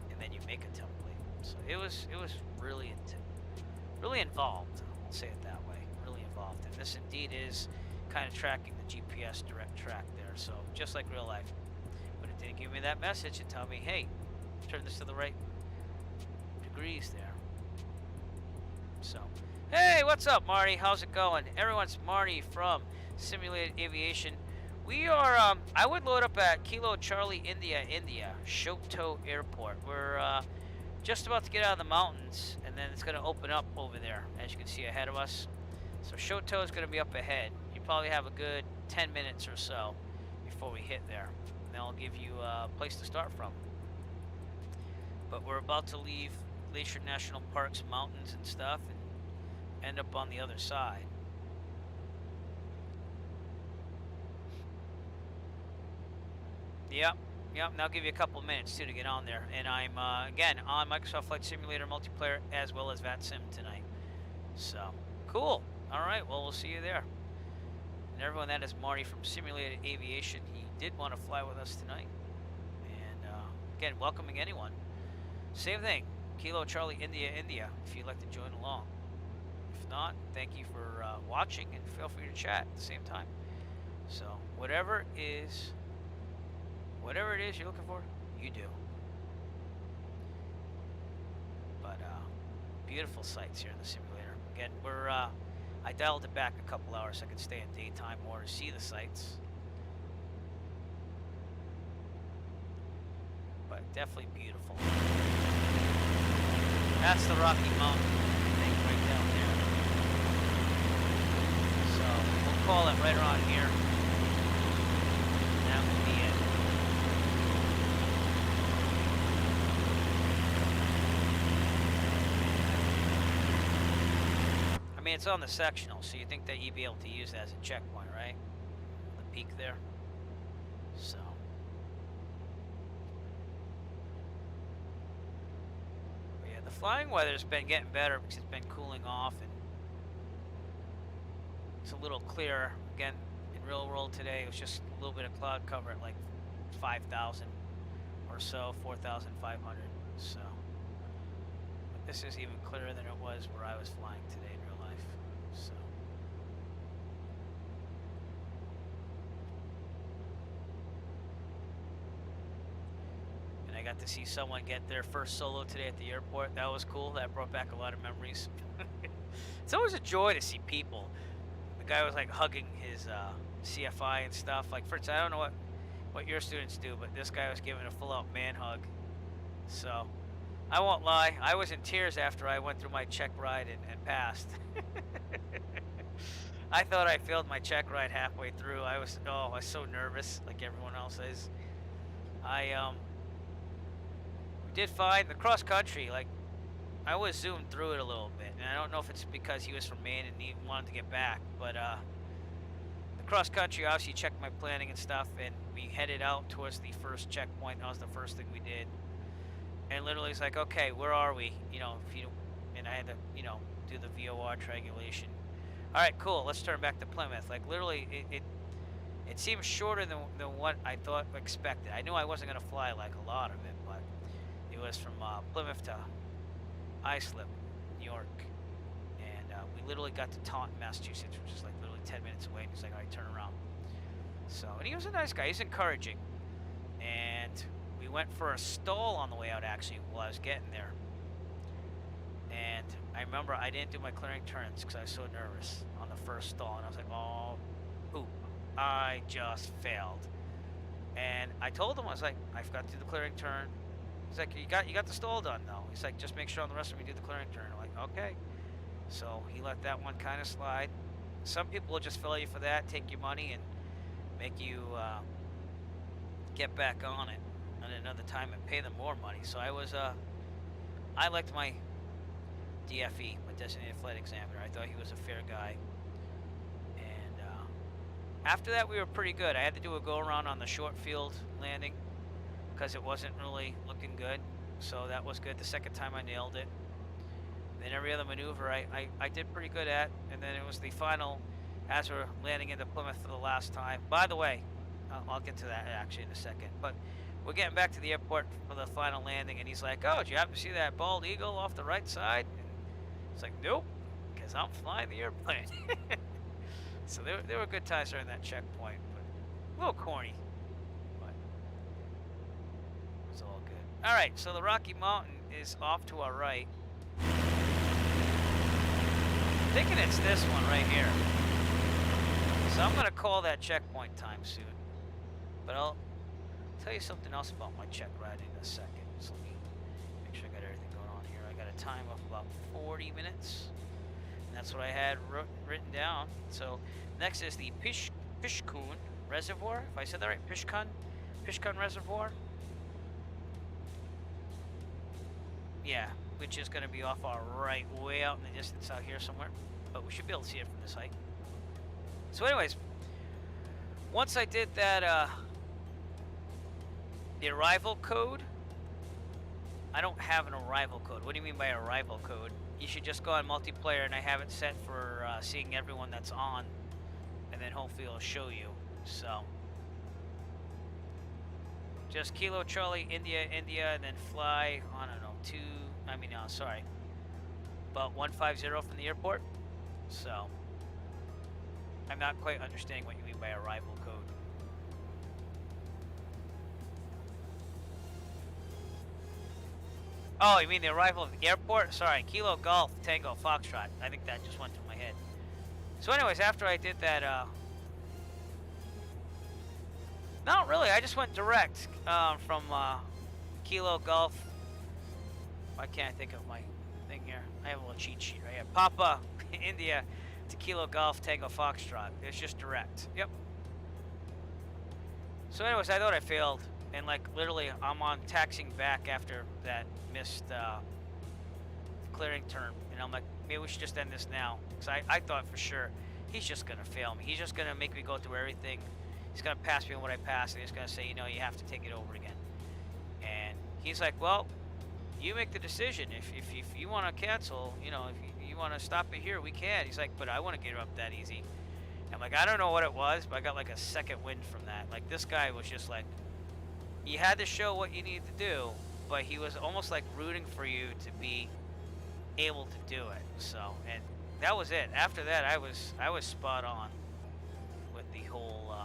and then you make a template. So it was really involved. I'll say it that way. Really involved, and this indeed is kind of tracking the GPS direct track there. So just like real life, but it didn't give me that message and tell me, hey, turn this to the right degrees there. So, hey, what's up, Marty? How's it going? Everyone's Marty from Simulated Aviation. We are, I would load up at Kilo Charlie India, Shoto Airport. We're just about to get out of the mountains, and then it's going to open up over there, as you can see ahead of us. So Shoto is going to be up ahead. You probably have a good 10 minutes or so before we hit there. And then I'll give you a place to start from. But we're about to leave Glacier National Park's mountains and stuff, and end up on the other side. Yep. And I'll give you a couple minutes too to get on there. And I'm again on Microsoft Flight Simulator multiplayer as well as VATSIM tonight. So cool. All right. Well, we'll see you there. And everyone, that is Marty from Simulated Aviation. He did want to fly with us tonight. And again, welcoming anyone. Same thing. Kilo Charlie India. If you'd like to join along. If not, thank you for watching, and feel free to chat at the same time. So whatever it is you're looking for, you do. But beautiful sights here in the simulator. Again, I dialed it back a couple hours so I could stay in daytime more to see the sights. But definitely beautiful. That's the Rocky Mountain thing right down there. So we'll call it right around here. That will be it. I mean, it's on the sectional, so you think that you'd be able to use that as a checkpoint, right? The peak there. So. But yeah, the flying weather's been getting better because it's been cooling off, and it's a little clearer. Again, in real world today, it was just a little bit of cloud cover at like 5,000 or so, 4,500. So, this is even clearer than it was where I was flying today in real life. So. And I got to see someone get their first solo today at the airport. That was cool. That brought back a lot of memories. It's always a joy to see people. The guy was like hugging his CFI and stuff. Like, for instance, I don't know what your students do, but this guy was giving a full-out man hug. So, I won't lie. I was in tears after I went through my check ride and passed. I thought I failed my check ride halfway through. I was so nervous, like everyone else is. We did fine. The cross country, like, I was zoomed through it a little bit, and I don't know if it's because he was from Maine and he wanted to get back, but the cross country, obviously checked my planning and stuff, and we headed out towards the first checkpoint. That was the first thing we did, and literally it's like, okay, where are we? You know, and I had to, do the VOR triangulation. All right, cool. Let's turn back to Plymouth. Like, literally, it seemed shorter than what I thought expected. I knew I wasn't gonna fly like a lot of it, but it was from Plymouth to Islip, New York, and we literally got to Taunton, Massachusetts, which is like literally 10 minutes away. And he's like, all right, turn around. So, and he was a nice guy. He's encouraging. And we went for a stall on the way out, actually, while I was getting there. And I remember I didn't do my clearing turns because I was so nervous on the first stall. And I was like, oh, poop. I just failed. And I told him, I was like, I forgot to do the clearing turn. He's like, you got the stall done though. He's like, just make sure on the rest of them you do the clearing turn. I'm like, okay. So he let that one kind of slide. Some people will just fail you for that, take your money, and make you get back on it at another time and pay them more money. So I liked my DFE, my designated flight examiner. I thought he was a fair guy. And after that, we were pretty good. I had to do a go around on the short field landing because it wasn't really looking good, so that was good. The second time I nailed it. Then every other maneuver I did pretty good at, and then it was the final, as we're landing into Plymouth for the last time. By the way, I'll get to that actually in a second, but we're getting back to the airport for the final landing, and he's like, oh, did you happen to see that bald eagle off the right side? And it's like, nope, because I'm flying the airplane. So there were good times during that checkpoint, but a little corny. It's all good. All right, so the Rocky Mountain is off to our right. Thinking it's this one right here. So I'm gonna call that checkpoint time soon. But I'll tell you something else about my check ride in a second. So let me make sure I got everything going on here. I got a time of about 40 minutes. And that's what I had written down. So next is the Pishkun Reservoir. If I said that right, Pishkun Reservoir. Yeah, which is going to be off our right, way out in the distance out here somewhere. But we should be able to see it from this height. So anyways, once I did that, the arrival code, I don't have an arrival code. What do you mean by arrival code? You should just go on multiplayer, and I have it set for seeing everyone that's on, and then hopefully it'll show you. So just Kilo Charlie India, and then fly, I don't know, about 150 from the airport. So I'm not quite understanding what you mean by arrival code. Oh, you mean the arrival of the airport? Sorry, Kilo Golf Tango Foxtrot. I think that just went through my head. So anyways, after I did that, not really, I just went direct from Kilo Golf. Why can't I think of my thing here? I have a little cheat sheet right here. Papa, India to Kilo Golf Tango Foxtrot. It's just direct. Yep. So anyways, I thought I failed. And like literally, I'm on taxiing back after that missed clearing turn. And I'm like, maybe we should just end this now. Because I thought for sure, he's just going to fail me. He's just going to make me go through everything. He's going to pass me on what I passed. And he's going to say, you have to take it over again. And he's like, well, you make the decision. If you want to cancel, if you want to stop it here, we can. He's like, but I want to get her up that easy. I'm like, I don't know what it was, but I got like a second wind from that. Like this guy was just like, you had to show what you need to do, but he was almost like rooting for you to be able to do it. So, and that was it. After that, I was spot on with the whole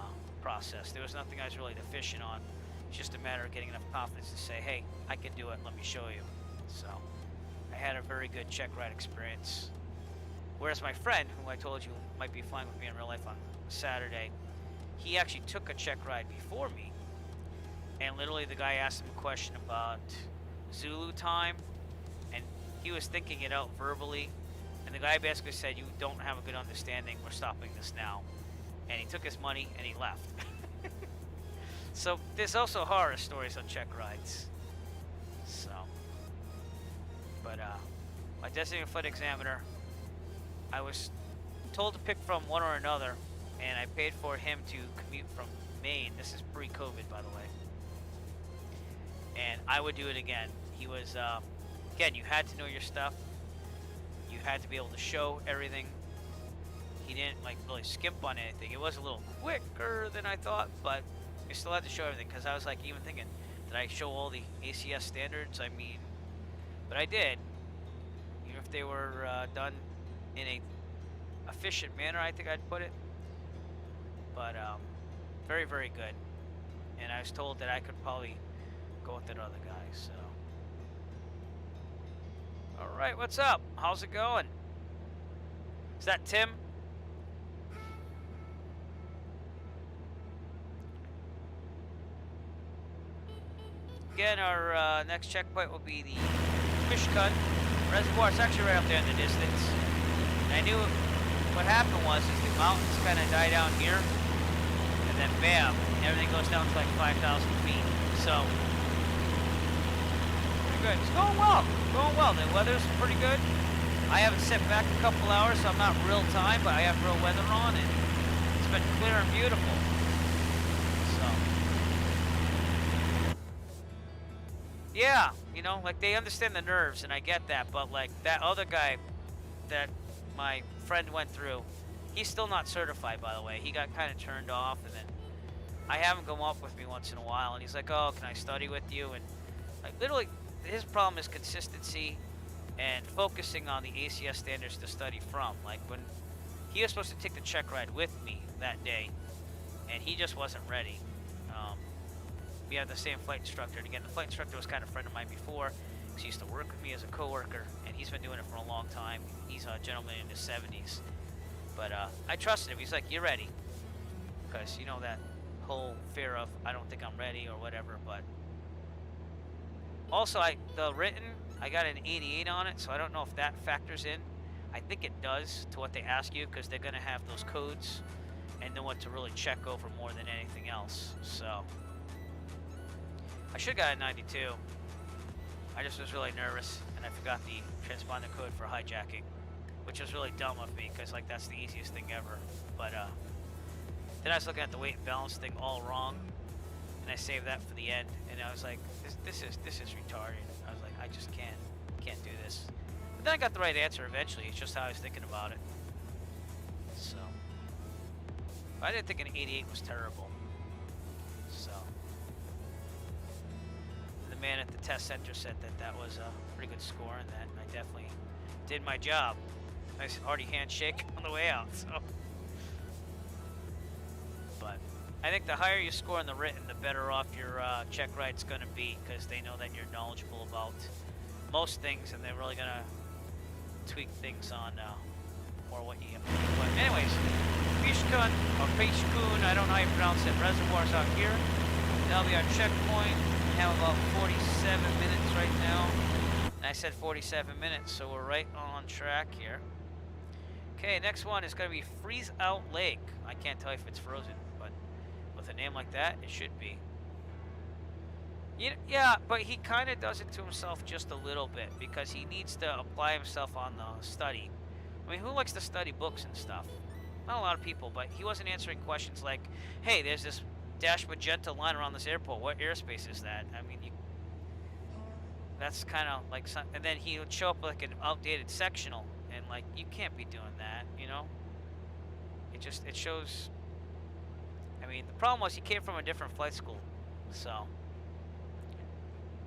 process. There was nothing I was really deficient on. It's just a matter of getting enough confidence to say, hey, I can do it. Let me show you. So I had a very good check ride experience. Whereas my friend, who I told you might be flying with me in real life on Saturday, he actually took a check ride before me. And literally the guy asked him a question about Zulu time, and he was thinking it out verbally. And the guy basically said, you don't have a good understanding. We're stopping this now. And he took his money and he left. So there's also horror stories on check rides. So, but my designated flight examiner, I was told to pick from one or another, and I paid for him to commute from Maine. This is pre-COVID, by the way. And I would do it again. He was, again, you had to know your stuff. You had to be able to show everything. He didn't like really skimp on anything. It was a little quicker than I thought, but you still had to show everything, because I was like even thinking, did I show all the ACS standards? I mean, but I did. Even if they were done in a efficient manner, I think I'd put it. But very, very good. And I was told that I could probably go with that other guy. So, all right, what's up? How's it going? Is that Tim? Again, our next checkpoint will be the Fishcut Reservoir. It's actually right up there in the distance. And I knew what happened was is the mountains kind of die down here, and then bam, everything goes down to like 5,000 feet. So, pretty good. It's going well. Going well. The weather's pretty good. I haven't set back a couple hours, so I'm not real time, but I have real weather on, and it's been clear and beautiful. Yeah, you know, like they understand the nerves, and I get that, but like that other guy that my friend went through, he's still not certified, by the way. He got kind of turned off, and then I have him come up with me once in a while, and he's like, oh, can I study with you? And like literally, his problem is consistency and focusing on the ACS standards to study from. Like when he was supposed to take the check ride with me that day, and he just wasn't ready. We had the same flight instructor, and again, the flight instructor was kind of a friend of mine before, because he used to work with me as a coworker, and he's been doing it for a long time. He's a gentleman in his 70s, but I trusted him. He's like, you're ready, because you know that whole fear of I don't think I'm ready or whatever. But also, the written, I got an 88 on it, so I don't know if that factors in. I think it does to what they ask you, because they're going to have those codes and know what to really check over more than anything else. So I should have got a 92. I just was really nervous, and I forgot the transponder code for hijacking, which was really dumb of me, because like that's the easiest thing ever. But then I was looking at the weight and balance thing all wrong, and I saved that for the end. And I was like, this is retarded. I was like, I just can't do this. But then I got the right answer eventually. It's just how I was thinking about it. So I didn't think an 88 was terrible. So the man at the test center said that was a pretty good score, and that I definitely did my job. Nice hearty handshake on the way out. So, but I think the higher you score in the written, the better off your check ride's going to be, because they know that you're knowledgeable about most things, and they're really going to tweak things on more what you have to do. But anyways, Fishkun, or Fishkun, I don't know how you pronounce it, reservoirs out here. That'll be our checkpoint. We have about 47 minutes right now. And I said 47 minutes, so we're right on track here. Okay, next one is going to be Freeze Out Lake. I can't tell you if it's frozen, but with a name like that, it should be. Yeah, but he kind of does it to himself just a little bit, because he needs to apply himself on the study. I mean, who likes to study books and stuff? Not a lot of people, but he wasn't answering questions like, hey, there's this dash magenta line around this airport. What airspace is that? I mean, that's kind of like, and then he would show up like an outdated sectional, and like, you can't be doing that, you know? It shows, I mean, the problem was he came from a different flight school, so,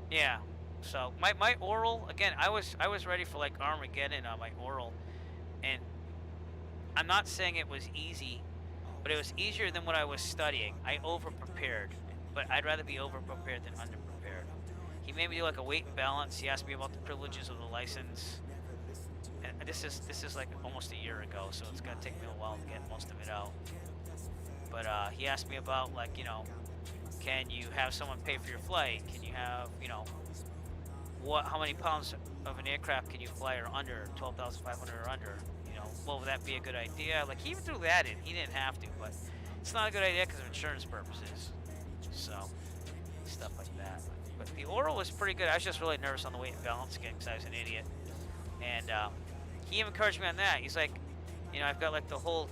yeah. So my oral again, I was ready for like Armageddon on my oral, and I'm not saying it was easy, but it was easier than what I was studying. I over prepared, but I'd rather be over prepared than under prepared. He made me do like a weight and balance. He asked me about the privileges of the license. And this is like almost a year ago, so it's gonna take me a while to get most of it out. But he asked me about like, can you have someone pay for your flight? Can you have, how many pounds of an aircraft can you fly or under 12,500 or under? What would that be a good idea? Like he even threw that in. He didn't have to, but it's not a good idea because of insurance purposes. So stuff like that. But the oral was pretty good. I was just really nervous on the weight and balance again because I was an idiot. And he even encouraged me on that. He's like, I've got like the whole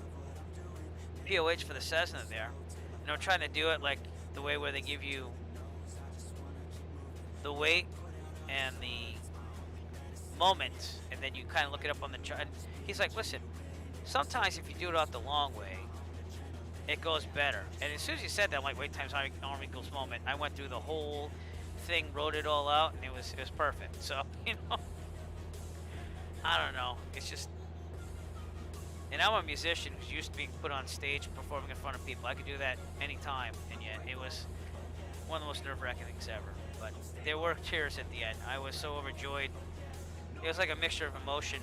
POH for the Cessna there. And I'm trying to do it like the way where they give you the weight and the moment, and then you kind of look it up on the chart. He's like, listen, sometimes if you do it out the long way, it goes better. And as soon as he said that, I'm like, wait times arm equals moment. I went through the whole thing, wrote it all out, and it was perfect. So, I don't know. It's just, and I'm a musician who's used to being put on stage performing in front of people. I could do that anytime, and yet it was one of the most nerve-wracking things ever. But there were tears at the end. I was so overjoyed. It was like a mixture of emotion.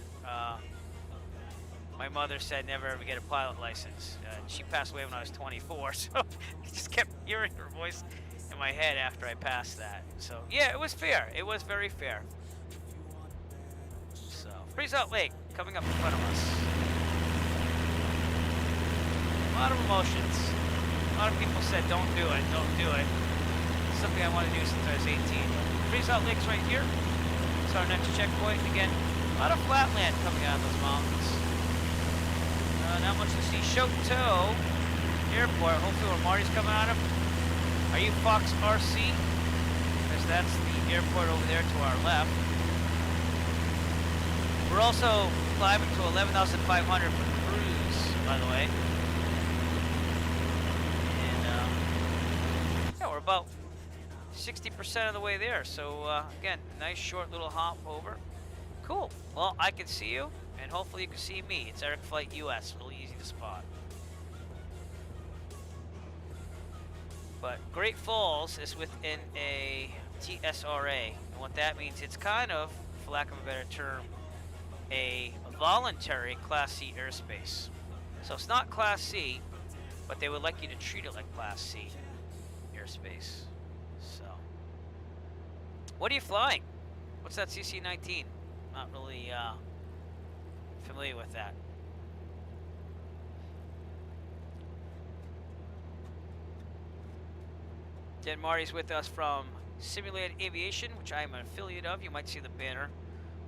My mother said never ever get a pilot license. She passed away when I was 24, so I just kept hearing her voice in my head after I passed that. So yeah, it was fair. It was very fair. So Freeze Out Lake coming up in front of us. A lot of emotions. A lot of people said don't do it, don't do it. It's something I want to do since I was 18. Freeze Out Lake's right here. It's our next checkpoint. Again, a lot of flatland coming out of those mountains. Not much to see. Choteau Airport. Hopefully where Marty's coming out of. Are you Fox RC? Because that's the airport over there to our left. We're also climbing to 11,500 for cruise, by the way. And yeah, we're about 60% of the way there. So again, nice short little hop over. Cool. Well, I can see you, and hopefully you can see me. It's Eric Flight US. Really easy to spot. But Great Falls is within a TSRA, and what that means, it's kind of, for lack of a better term, a voluntary Class C airspace. So it's not Class C, but they would like you to treat it like Class C airspace. So, what are you flying? What's that CC-19? Not really familiar with that. Dan Marty's with us from Simulated Aviation, which I am an affiliate of. You might see the banner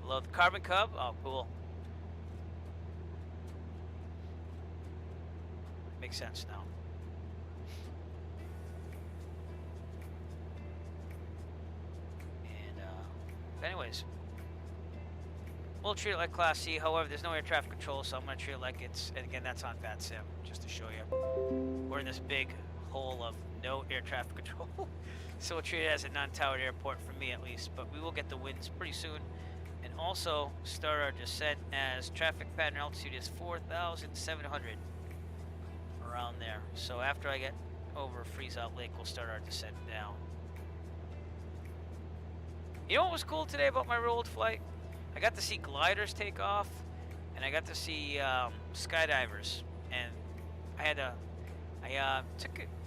below the Carbon Cub. Oh, cool. Makes sense now. And anyways, we'll treat it like Class C. However, there's no air traffic control, so I'm going to treat it like it's, and again, that's on VATSIM, just to show you. We're in this big hole of no air traffic control. So we'll treat it as a non-towered airport, for me at least, but we will get the winds pretty soon. And also start our descent as traffic pattern altitude is 4,700, around there. So after I get over Freeze Out Lake, we'll start our descent down. You know what was cool today about my rolled flight? I got to see gliders take off, and I got to see skydivers. And I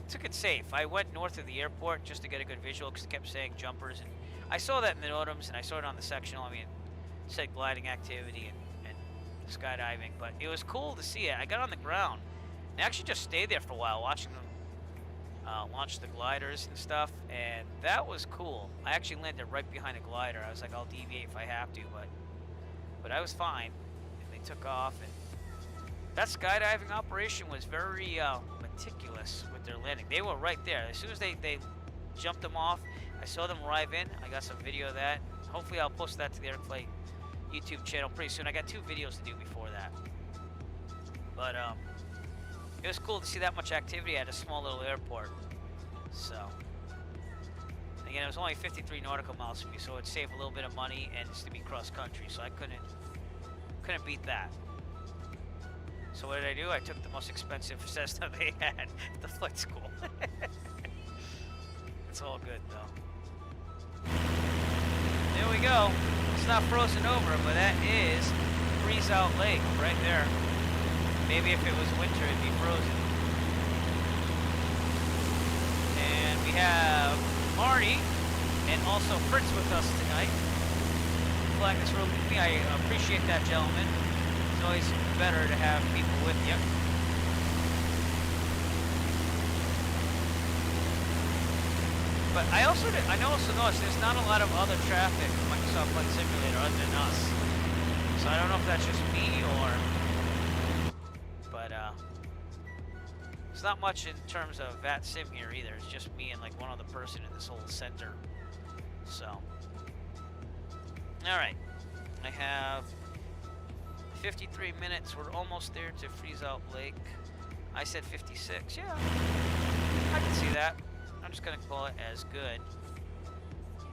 took it safe. I went north of the airport just to get a good visual because it kept saying jumpers, and I saw that in the NOTAMs, and I saw it on the sectional. I mean, it said gliding activity and skydiving, but it was cool to see it. I got on the ground and actually just stayed there for a while watching them launch the gliders and stuff, and that was cool. I actually landed right behind a glider. I was like, I'll deviate if I have to, but I was fine. And they took off, and that skydiving operation was very meticulous with their landing. They were right there. As soon as they jumped them off, I saw them arrive in. I got some video of that. Hopefully I'll post that to the Airflight YouTube channel pretty soon. I got 2 videos to do before that. But it was cool to see that much activity at a small little airport. So, Again, it was only 53 nautical miles for me, so it'd save a little bit of money, and it's to be cross country, so I couldn't beat that. So what did I do? I took the most expensive Cessna they had at the flight school. It's all good though. There we go. It's not frozen over, but that is Freeze Out Lake right there. Maybe if it was winter, it'd be frozen. And we have Marty and also Fritz with us tonight. Flying this road with me. I appreciate that, gentlemen. It's always better to have people with you. But I also noticed there's not a lot of other traffic on Microsoft Flight Simulator other than us. So I don't know if that's just me or... But, it's not much in terms of VAT Sim here either. It's just me and like one other person in this whole center. So... Alright. I have 53 minutes. We're almost there to Freeze Out Lake. I said 56. Yeah. I can see that. I'm just going to call it as good.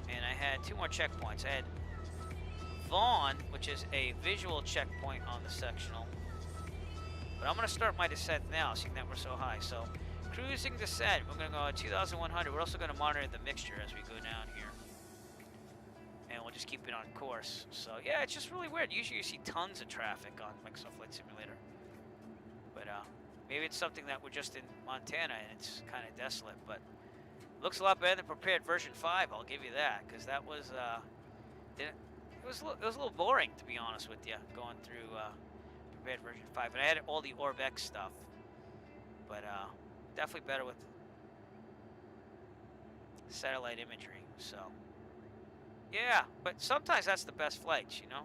And I had 2 more checkpoints. I had Vaughn, which is a visual checkpoint on the sectional. But I'm going to start my descent now, seeing that we're so high. So, cruising descent. We're going to go at 2,100. We're also going to monitor the mixture as we go down here. And we'll just keep it on course. So, yeah, it's just really weird. Usually you see tons of traffic on Microsoft Flight Simulator. But, maybe it's something that we're just in Montana and it's kind of desolate. But, looks a lot better than Prepared version 5, I'll give you that. Because that was, it was a little boring, to be honest with you, going through, Prepared version 5. And I had all the Orbex stuff. But, definitely better with satellite imagery, so... Yeah, but sometimes that's the best flights, you know?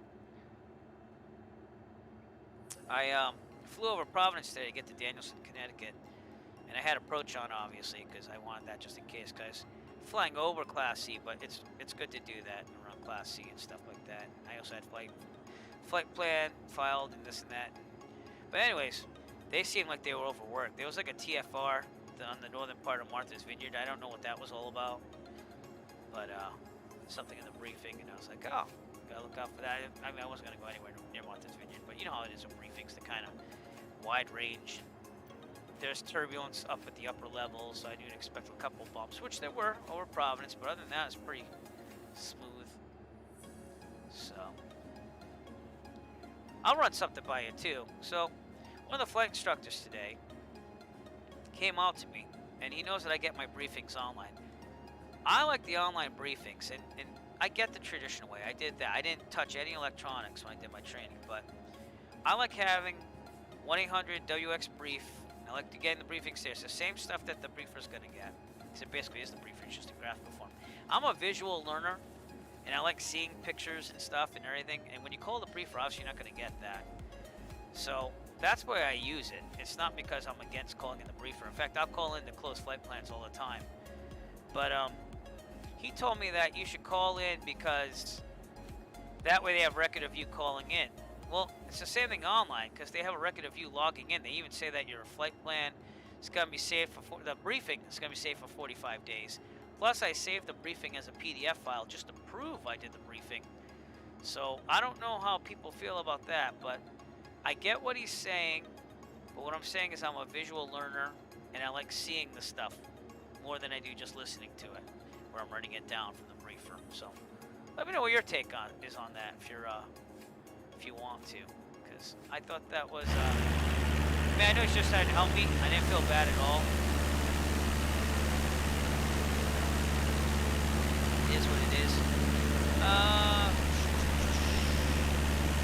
I flew over Providence today to get to Danielson, Connecticut. And I had approach on, obviously, because I wanted that just in case. Because flying over Class C, but it's good to do that around Class C and stuff like that. I also had flight plan filed and this and that. But anyways, they seemed like they were overworked. There was like a TFR on the northern part of Martha's Vineyard. I don't know what that was all about. But, something in the briefing, and I was like, oh, gotta look out for that. I mean, I wasn't gonna go anywhere near Martha's Vineyard, but you know how it is in briefings, the kind of wide range. There's turbulence up at the upper levels, so I knew to expect a couple bumps, which there were over Providence, but other than that, it's pretty smooth. So, I'll run something by you too. So, one of the flight instructors today came out to me, and he knows that I get my briefings online. I like the online briefings, and I get the traditional way. I did that. I didn't touch any electronics when I did my training, but I like having 1-800-WX brief. I like to get in the briefings there. It's the same stuff that the briefer's going to get. So it basically is the briefer, it's just in graphical form. I'm a visual learner, and I like seeing pictures and stuff and everything, and when you call the briefer, obviously you're not going to get that. So that's why I use it. It's not because I'm against calling in the briefer. In fact, I'll call in the closed flight plans all the time. But, he told me that you should call in because that way they have record of you calling in. Well, it's the same thing online because they have a record of you logging in. They even say that your flight plan is going to be saved for the briefing is going to be saved for 45 days. Plus, I saved the briefing as a PDF file just to prove I did the briefing. So I don't know how people feel about that, but I get what he's saying. But what I'm saying is I'm a visual learner and I like seeing the stuff more than I do just listening to it. Where I'm writing it down from the briefer. So let me know what your take is on that if you want to, because I thought that was I mean, I know he's just trying to help me. I didn't feel bad at all. It is what it is.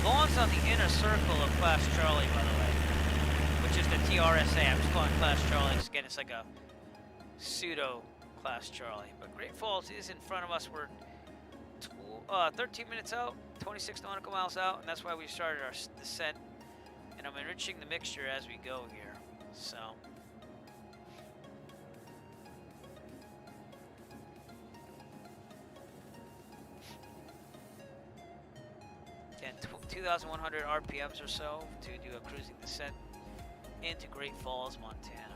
Vaughn's on the inner circle of Class Charlie, by the way, which is the TRSA. I'm just calling Class Charlie because again it's like a pseudo Class Charlie. But Great Falls is in front of us. We're 13 minutes out, 26 nautical miles out, and that's why we started our descent. And I'm enriching the mixture as we go here. So, again, 2,100 RPMs or so to do a cruising descent into Great Falls, Montana.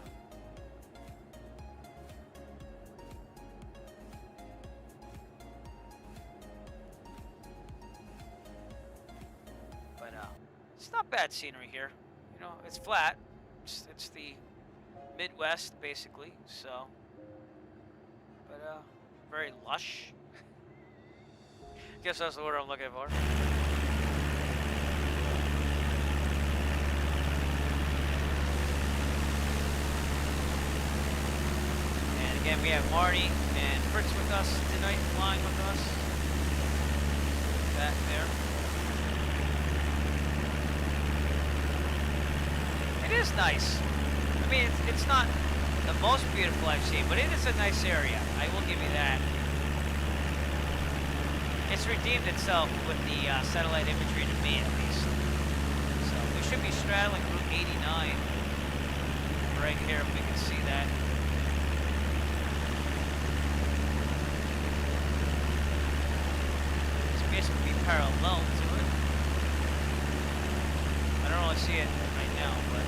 not bad scenery here. You know, it's flat. It's the Midwest basically, so but very lush. Guess that's the word I'm looking for. And again, we have Marty and Fritz with us tonight, flying with us. Back there. It is nice. I mean, it's not the most beautiful I've seen, but it is a nice area. I will give you that. It's redeemed itself with the satellite imagery to me, at least. So we should be straddling Route 89 right here if we can see that. It's basically parallel to it. I don't really see it right now, but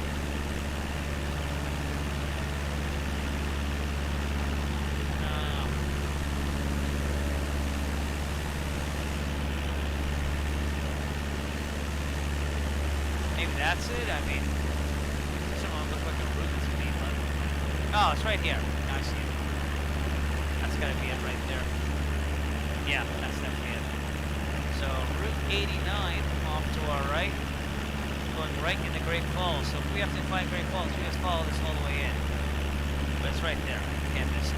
maybe that's it. I mean, it doesn't look like a route to me, but oh, it's right here. Now I see it. That's gotta be it right there. Yeah, that's definitely it. So Route 89 off to our right, going right into Great Falls. So if we have to find Great Falls, we just follow this all the way in. But it's right there. Can't miss it.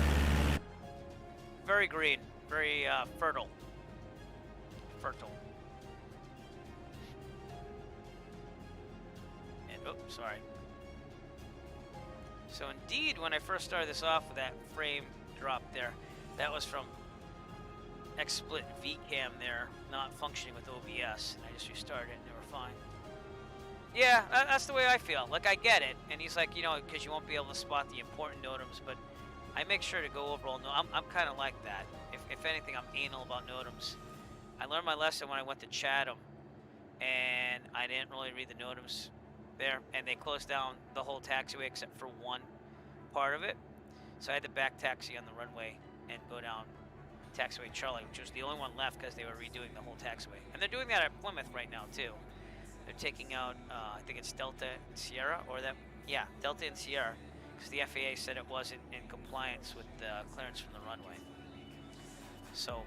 Very green, very fertile. Fertile. And oh, sorry. So indeed, when I first started this off with that frame drop there, that was from XSplit VCam there, not functioning with OBS, and I just restarted it and they were fine. Yeah, that's the way I feel. Like, I get it. And he's like, you know, because you won't be able to spot the important NOTAMs, but I make sure to go over all. No, I'm kind of like that. If anything, I'm anal about NOTAMs. I learned my lesson when I went to Chatham, and I didn't really read the NOTAMs there, and they closed down the whole taxiway except for one part of it. So I had to back taxi on the runway and go down taxiway Charlie, which was the only one left because they were redoing the whole taxiway. And they're doing that at Plymouth right now too. They're taking out, I think it's Delta and Sierra, or that, yeah, Delta and Sierra, because the FAA said it wasn't in compliance with the clearance from the runway. So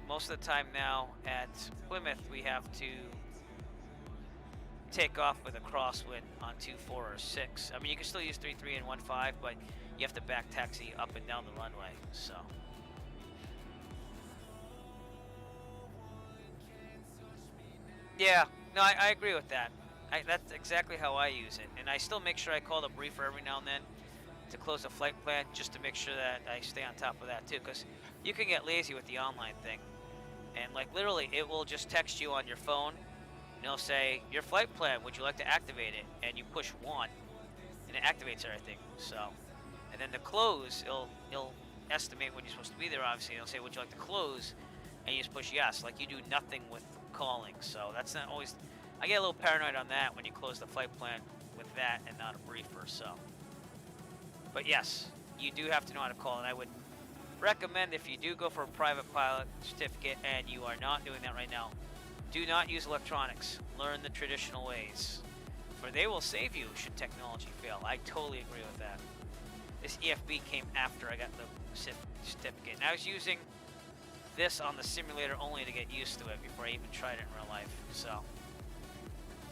most of the time now at Plymouth, we have to take off with a crosswind on 2-4 or 6. I mean, you can still use 3-3 and 1-5, but you have to back taxi up and down the runway. So. Yeah, no, I agree with that. That's exactly how I use it. And I still make sure I call the briefer every now and then to close the flight plan, just to make sure that I stay on top of that too, because you can get lazy with the online thing. And like literally, it will just text you on your phone, and it'll say, your flight plan, would you like to activate it? And you push 1, and it activates everything. So, and then the close, it'll estimate when you're supposed to be there, obviously. It'll say, would you like to close? And you just push yes, like you do nothing with calling. So that's not always, I get a little paranoid on that when you close the flight plan with that and not a briefer. So, but yes, you do have to know how to call, and I would recommend, if you do go for a private pilot certificate and you are not doing that right now, do not use electronics. Learn the traditional ways, for they will save you should technology fail. I totally agree with that. This EFB came after I got the certificate, and I was using this on the simulator only to get used to it before I even tried it in real life. So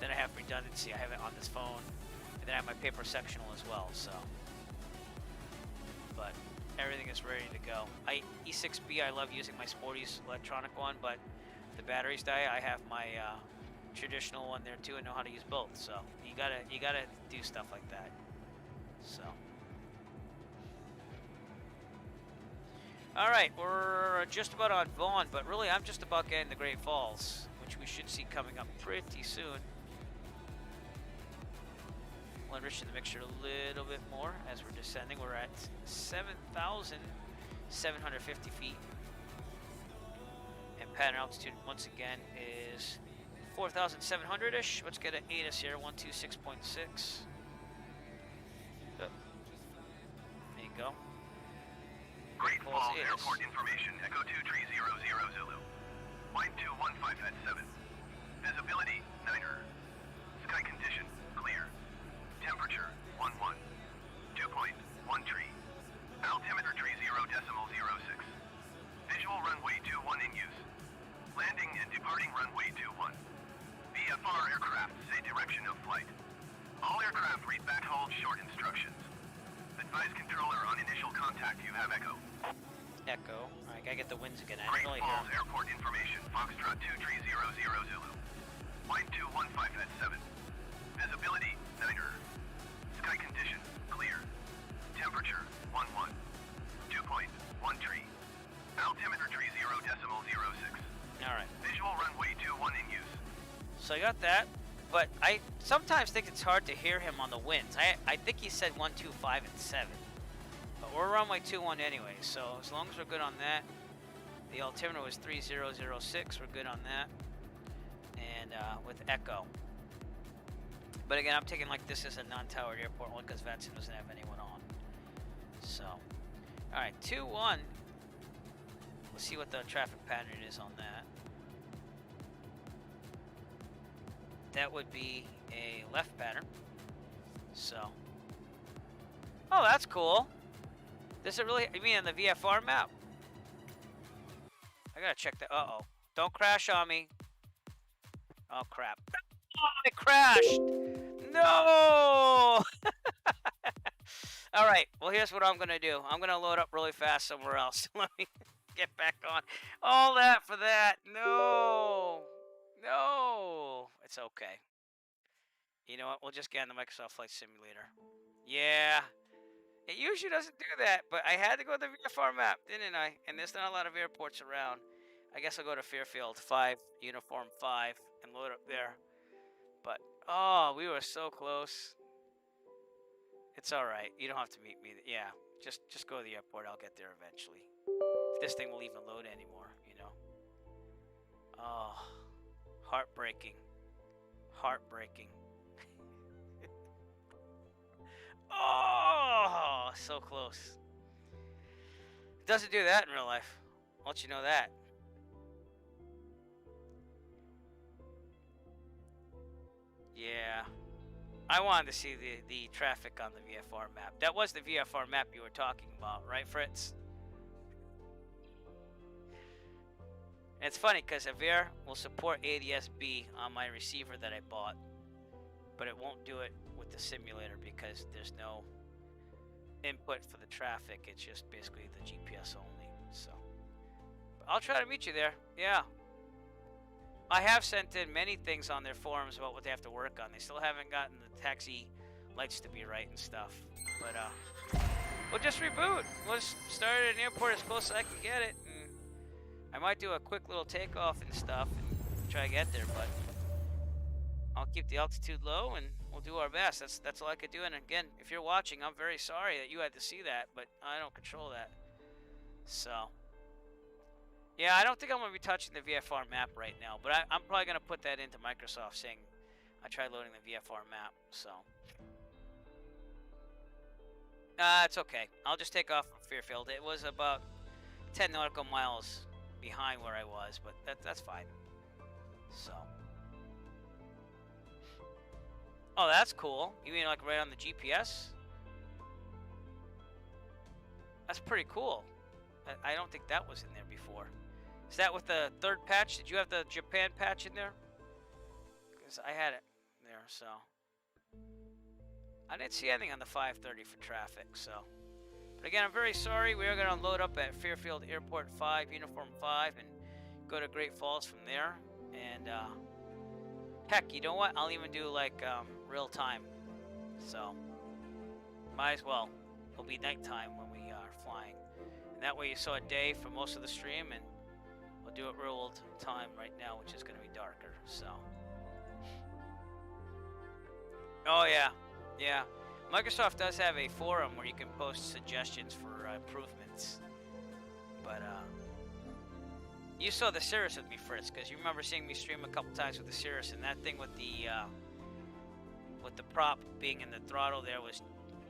then I have redundancy. I have it on this phone, and then I have my paper sectional as well. So, but everything is ready to go. E6B, I love using my Sporty's electronic one, but the batteries die. I have my traditional one there too, and know how to use both. So you gotta do stuff like that. So. All right, we're just about on Vaughan, but really I'm just about getting the Great Falls, which we should see coming up pretty soon. We'll enrich the mixture a little bit more as we're descending. We're at 7,750 feet. And pattern altitude, once again, is 4,700-ish. Let's get an ATIS here, 126.6. There you go. Great Falls Airport information, Echo 2300 Zulu. Wind 215 at 7. Visibility, 9er. Sky condition, clear. Temperature, 11. Dew point, 1 tree. Altimeter tree 0.06. Visual runway 21 in use. Landing and departing runway 21. VFR aircraft say direction of flight. All aircraft read back hold short instructions. Advise controller on initial contact you have echo. Echo. Alright, gotta get the winds again. I Great didn't really hear Falls 'em. Airport information, Foxtrot 2300 Zulu. Wind 215 at 7. Visibility, 9er. Sky condition, clear. Temperature, 11. Dew point, 1 tree. Altimeter tree 0.06. Alright. Visual runway 21 in use. So I got that, but I sometimes think it's hard to hear him on the winds. I think he said 1, 2, 5, and 7. But we're runway 21 anyway, so as long as we're good on that. The altimeter was 3006, we're good on that. And with echo. But again, I'm taking like this as a non-towered airport only because Vanson doesn't have anyone on. So, alright, 2-1. Let's see what the traffic pattern is on that. That would be a left pattern. So, oh, that's cool. Does it really, you mean on the VFR map? I gotta check that. Uh-oh. Don't crash on me. Oh, crap. Oh, it crashed. No! All right. Well, here's what I'm going to do. I'm going to load up really fast somewhere else. Let me get back on. All that for that. No. No. It's okay. You know what? We'll just get on the Microsoft Flight Simulator. Yeah. It usually doesn't do that, but I had to go to the VFR map, didn't I? And there's not a lot of airports around. I guess I'll go to Fairfield 5, Uniform 5, and load up there. But, oh, we were so close. It's all right. You don't have to meet me. Yeah, just go to the airport. I'll get there eventually. If this thing will even load anymore, you know. Oh, heartbreaking. Heartbreaking. Oh, so close. It doesn't do that in real life. I'll let you know that. Yeah. I wanted to see the traffic on the VFR map. That was the VFR map you were talking about, right, Fritz? And it's funny because Avere will support ADS-B on my receiver that I bought, but it won't do it with the simulator because there's no input for the traffic. It's just basically the GPS only. So, but I'll try to meet you there. Yeah. I have sent in many things on their forums about what they have to work on. They still haven't gotten the taxi lights to be right and stuff. But we'll just reboot. We'll just start at an airport as close as I can get it. And I might do a quick little takeoff and stuff and try to get there, but I'll keep the altitude low and we'll do our best. That's all I could do. And again, if you're watching, I'm very sorry that you had to see that, but I don't control that. So, yeah, I don't think I'm going to be touching the VFR map right now, but I'm probably going to put that into Microsoft saying I tried loading the VFR map, so. It's okay. I'll just take off from Fairfield. It was about 10 nautical miles behind where I was, but that's fine. So. Oh, that's cool. You mean like right on the GPS? That's pretty cool. I don't think that was in there before. Is that with the third patch? Did you have the Japan patch in there? Because I had it there, so. I didn't see anything on the 530 for traffic, so. But again, I'm very sorry. We are going to load up at Fairfield Airport 5, Uniform 5, and go to Great Falls from there. And, heck, you know what? I'll even do, like, real time. So, might as well. It'll be nighttime when we are flying. And that way you saw a day for most of the stream, and we'll do it real time right now, which is going to be darker, so. Oh, yeah. Yeah. Microsoft does have a forum where you can post suggestions for improvements. But, you saw the Cirrus with me, Fritz, because you remember seeing me stream a couple times with the Cirrus, and that thing with the prop being in the throttle there was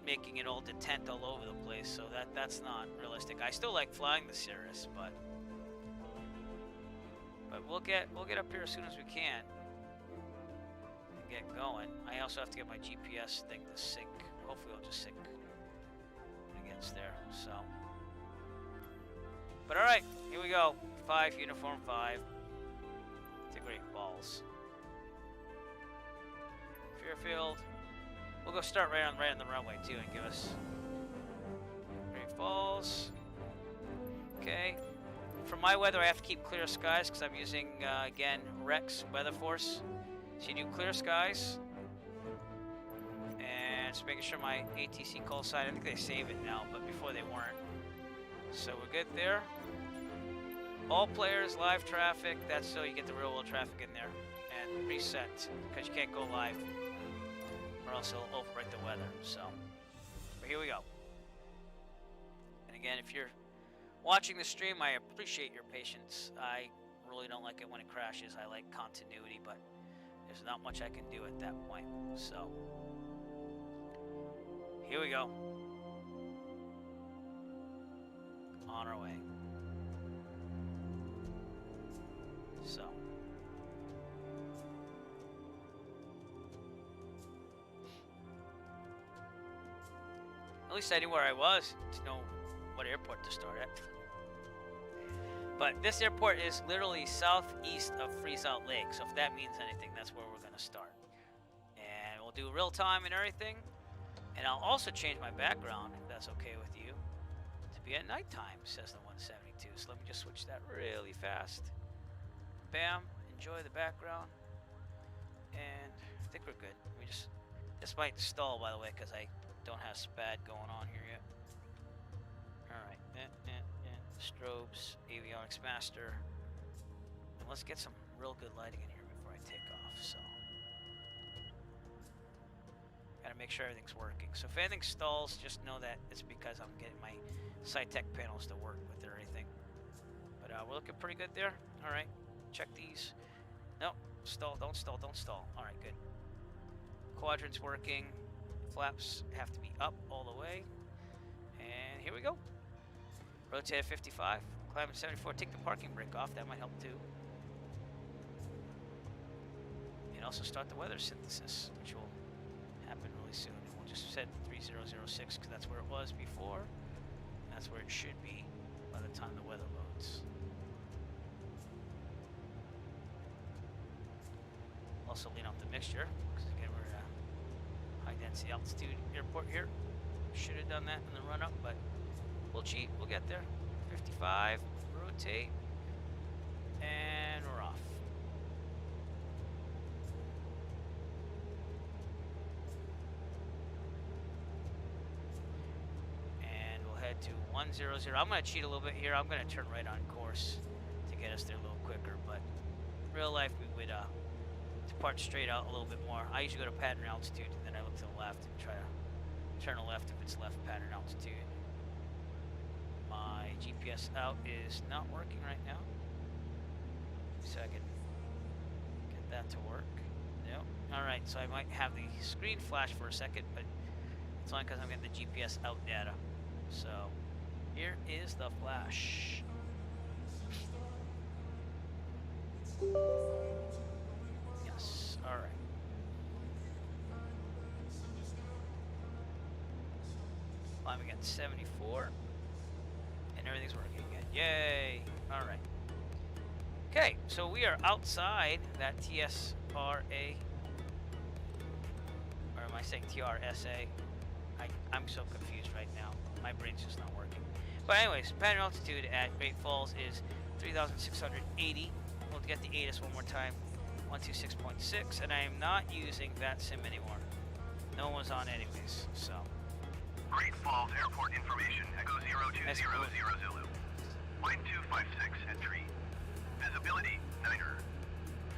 making it all detent all over the place, so that's not realistic. I still like flying the Cirrus, but we'll get up here as soon as we can. get going. I also have to get my GPS thing to sync. Hopefully it'll just sync when it gets there. So, but all right, here we go. 5 uniform 5 to Great Falls. Fairfield. We'll go start right on the runway too and give us Great Falls. Okay. For my weather, I have to keep clear skies because I'm using again Rex Weather Force. So you do clear skies, and just making sure my ATC call sign. I think they save it now, but before they weren't. So we're good there. All players, live traffic. That's so you get the real world traffic in there, and reset because you can't go live, or else it'll overwrite the weather. So, but here we go. And again, if you're watching the stream, I appreciate your patience. I really don't like it when it crashes. I like continuity, but there's not much I can do at that point. So, here we go. On our way. So. At least I knew where I was to know what airport to start at. But this airport is literally southeast of Freezeout Lake, so if that means anything, that's where we're going to start. And we'll do real time and everything. And I'll also change my background, if that's okay with you, to be at nighttime, says the 172. So let me just switch that really fast. Bam, enjoy the background. And I think we're good. This might stall, by the way, because I don't have SPAD going on here yet. Alright, strobes, avionics master. And let's get some real good lighting in here before I take off, so. Gotta make sure everything's working. So if anything stalls, just know that it's because I'm getting my SciTech panels to work with everything. But we're looking pretty good there. Alright, check these. No, stall, don't stall, don't stall. Alright, good. Quadrant's working. Flaps have to be up all the way. And here we go. Rotate at 55. Climb at 74. Take the parking brake off. That might help too. And also start the weather synthesis, which will happen really soon. And we'll just set 3006 because that's where it was before. And that's where it should be by the time the weather loads. Also lean off the mixture because again we're at a high density altitude airport here. Should have done that in the run up, but we'll cheat. We'll get there. 55. Rotate. And we're off. And we'll head to 100. I'm going to cheat a little bit here. I'm going to turn right on course to get us there a little quicker, but in real life we would depart straight out a little bit more. I usually go to pattern altitude and then I look to the left and try to turn left if it's left pattern altitude. My GPS out is not working right now, so I can get that to work. Nope. Alright, so I might have the screen flash for a second, but it's only because I'm getting the GPS out data. So here is the flash. Yes, alright. Climbing at 74. And everything's working again. Yay! Alright. Okay, so we are outside that TSRA. Or am I saying TRSA? I'm so confused right now. My brain's just not working. But anyways, pattern altitude at Great Falls is 3,680. We'll get the ATIS one more time. 126.6. And I am not using that sim anymore. No one was on anyways, so. Great Falls Airport information, Echo 0200 Zulu. Wind 256 at 3. Visibility 9er.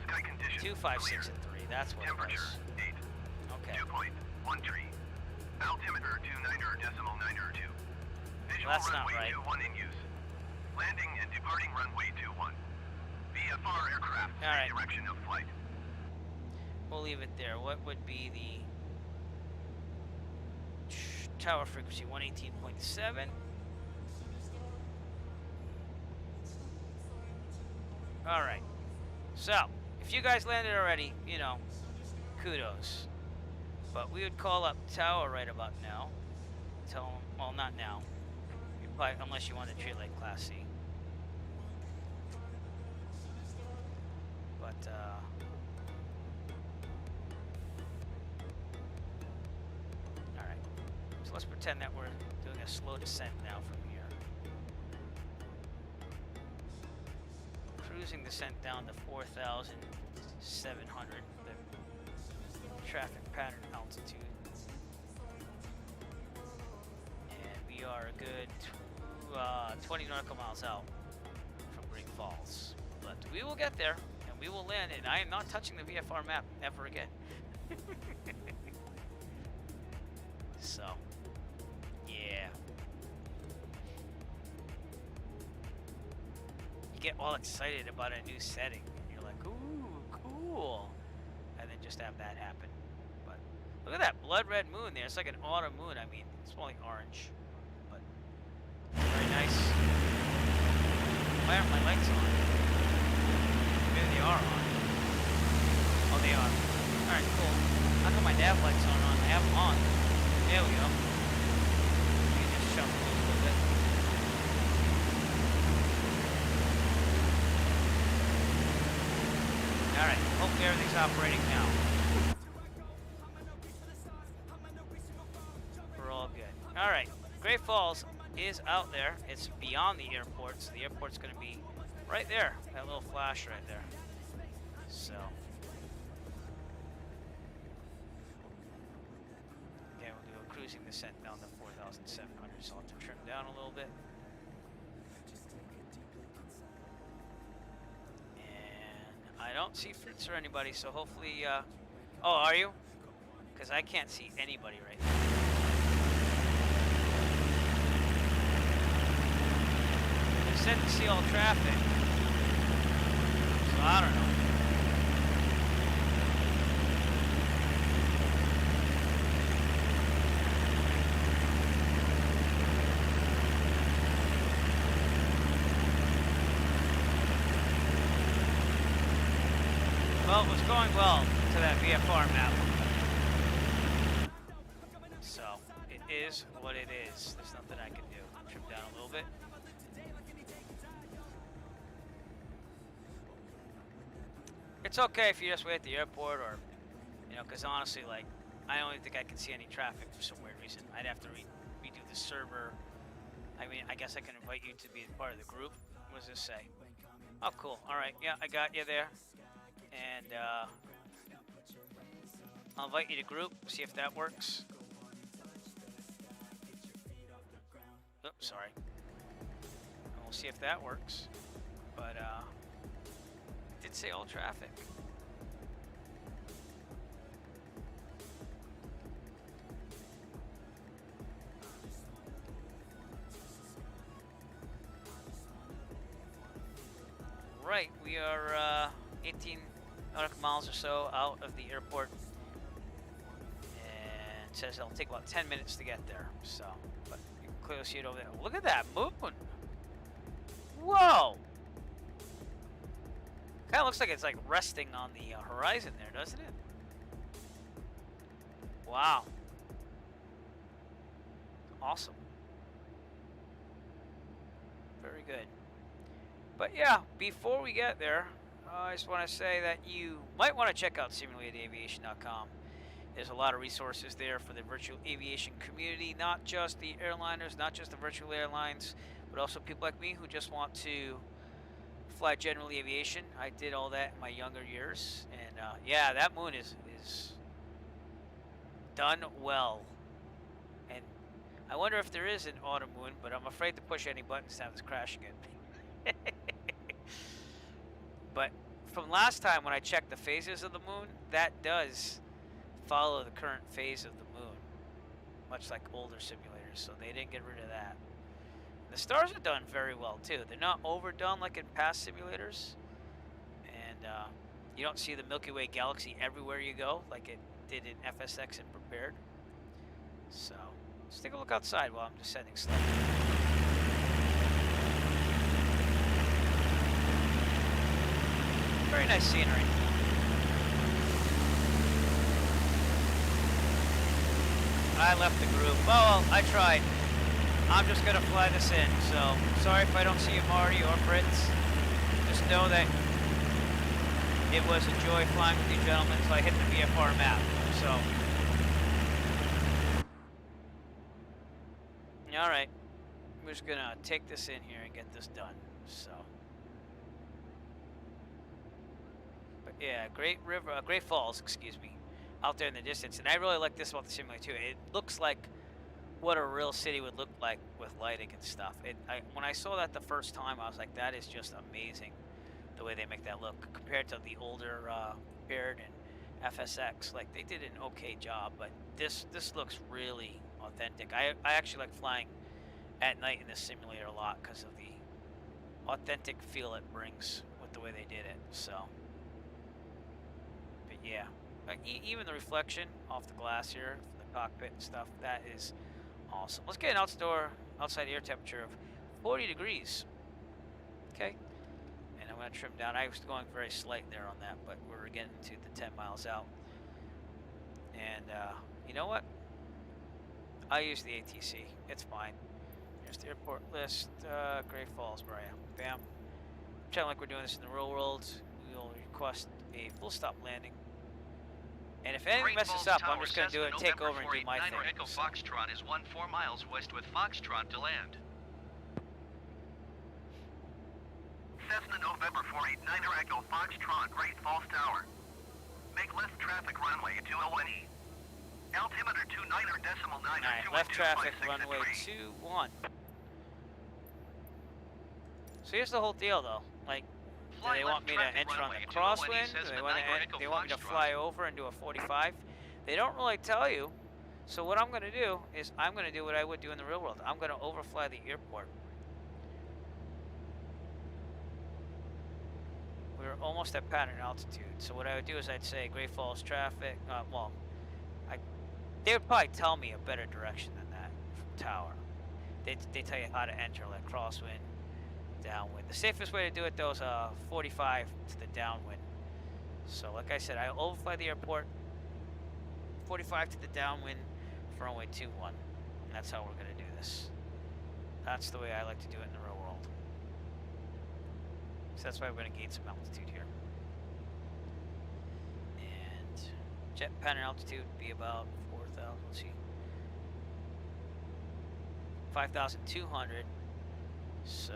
Sky conditions 256 clear. at 3, that's what Temperature it was. 8. Okay. Dew point 13. Altimeter 29er decimal 9er 2. Visual Well, that's not runway right. 21 in use. Landing and departing runway 21. VFR aircraft Alright. direction of flight. We'll leave it there. What would be the tower frequency? 118.7. Alright. So, if you guys landed already, you know, kudos. But we would call up Tower right about now. Tell him, well, not now. Probably, unless you want to treat it like Class C. But, alright. So let's pretend that we're doing a slow descent now from here. Cruising descent down to 4,700, the traffic pattern altitude. And we are a good 20 nautical miles out from Great Falls. But we will get there, and we will land, and I am not touching the VFR map ever again. So, yeah. You get all excited about a new setting, and you're like, ooh, cool. And then just have that happen. But look at that blood red moon there. It's like an autumn moon. I mean, it's only orange, but very nice. Why aren't my lights on? Maybe they are on. Oh, they are. Alright, cool. How come my nav lights aren't on? I have them on. There we go. You can just shuffle those a little bit. Alright, hopefully everything's operating now. We're all good. Alright, Great Falls is out there. It's beyond the airport, so the airport's going to be right there. That little flash right there. So, okay, we'll do a cruising descent down to 4,700, so I'll have to trim down a little bit. And I don't see Fritz or anybody, so hopefully, oh, are you? Because I can't see anybody right now. They said to see all traffic, so I don't know. Well, it was going well to that VFR map. So, it is what it is. There's nothing I can do. Trim down a little bit. It's okay if you just wait at the airport, or, you know, because honestly, like, I don't even think I can see any traffic for some weird reason. I'd have to redo the server. I mean, I guess I can invite you to be part of the group. What does this say? Oh, cool. All right. Yeah, I got you there. And I'll invite you to group, see if that works. Oops, sorry. And we'll see if that works. But it did say all traffic. Right, we are 18 nautical miles or so out of the airport, and it says it'll take about 10 minutes to get there. So, but you can clearly see it over there. Look at that moon! Whoa! Kind of looks like it's like resting on the horizon there, doesn't it? Wow! Awesome. Very good. But yeah, before we get there, I just want to say that you might want to check out SimulatedAviation.com. There's a lot of resources there for the virtual aviation community, not just the airliners, not just the virtual airlines, but also people like me who just want to fly general aviation. I did all that in my younger years, and yeah, that moon is done well. And I wonder if there is an autumn moon, but I'm afraid to push any buttons to have this crash again. But from last time when I checked the phases of the moon, that does follow the current phase of the moon, much like older simulators, so they didn't get rid of that. The stars are done very well too. They're not overdone like in past simulators, and you don't see the Milky Way galaxy everywhere you go like it did in FSX and Prepared. So let's take a look outside while I'm descending slightly. Very nice scenery. I left the group. Oh, well, I tried. I'm just gonna fly this in. So sorry if I don't see you, Marty or Fritz. Just know that it was a joy flying with you gentlemen. So I hit the VFR map. So, all right, we're just gonna take this in here and get this done. So, but yeah, Great Falls, excuse me, out there in the distance. And I really like this about the simulator too. It looks like what a real city would look like with lighting and stuff. When I saw that the first time, I was like, that is just amazing, the way they make that look compared to the older Baird and FSX. Like, they did an okay job, but this looks really authentic. I actually like flying at night in this simulator a lot because of the authentic feel it brings with the way they did it. So, but yeah, even the reflection off the glass here, the cockpit and stuff, that is awesome. Let's get an outside air temperature of 40 degrees. Okay. And I'm going to trim down. I was going very slight there on that, but we're getting to the 10 miles out. And you know what? I use the ATC. It's fine. Here's the airport list. Great Falls, where I am. Bam. Pretend like we're doing this in the real world. We'll request a full stop landing. And if anything messes up, I'm just going to do it, take over and do my thing. Echo Foxtrot is 14 miles west with Foxtrot to land. Cessna November 489 Echo Foxtrot, Great Falls Tower. Make left traffic runway 201E. Altimeter 29.9. Alright, left traffic runway 21. So here's the whole deal though. Like, do they want me to enter on the crosswind? Do they want me to fly over and do a 45? They don't really tell you. So what I'm going to do is I'm going to do what I would do in the real world. I'm going to overfly the airport. We're almost at pattern altitude. So what I would do is I'd say Great Falls traffic. They would probably tell me a better direction than that from tower. They tell you how to enter, like crosswind, downwind. The safest way to do it though is 45 to the downwind. So like I said, I overfly the airport, 45 to the downwind for runway 21. And that's how we're going to do this. That's the way I like to do it in the real world. So that's why we're going to gain some altitude here. And jet pattern altitude would be about 4,000, let's see, 5,200. So,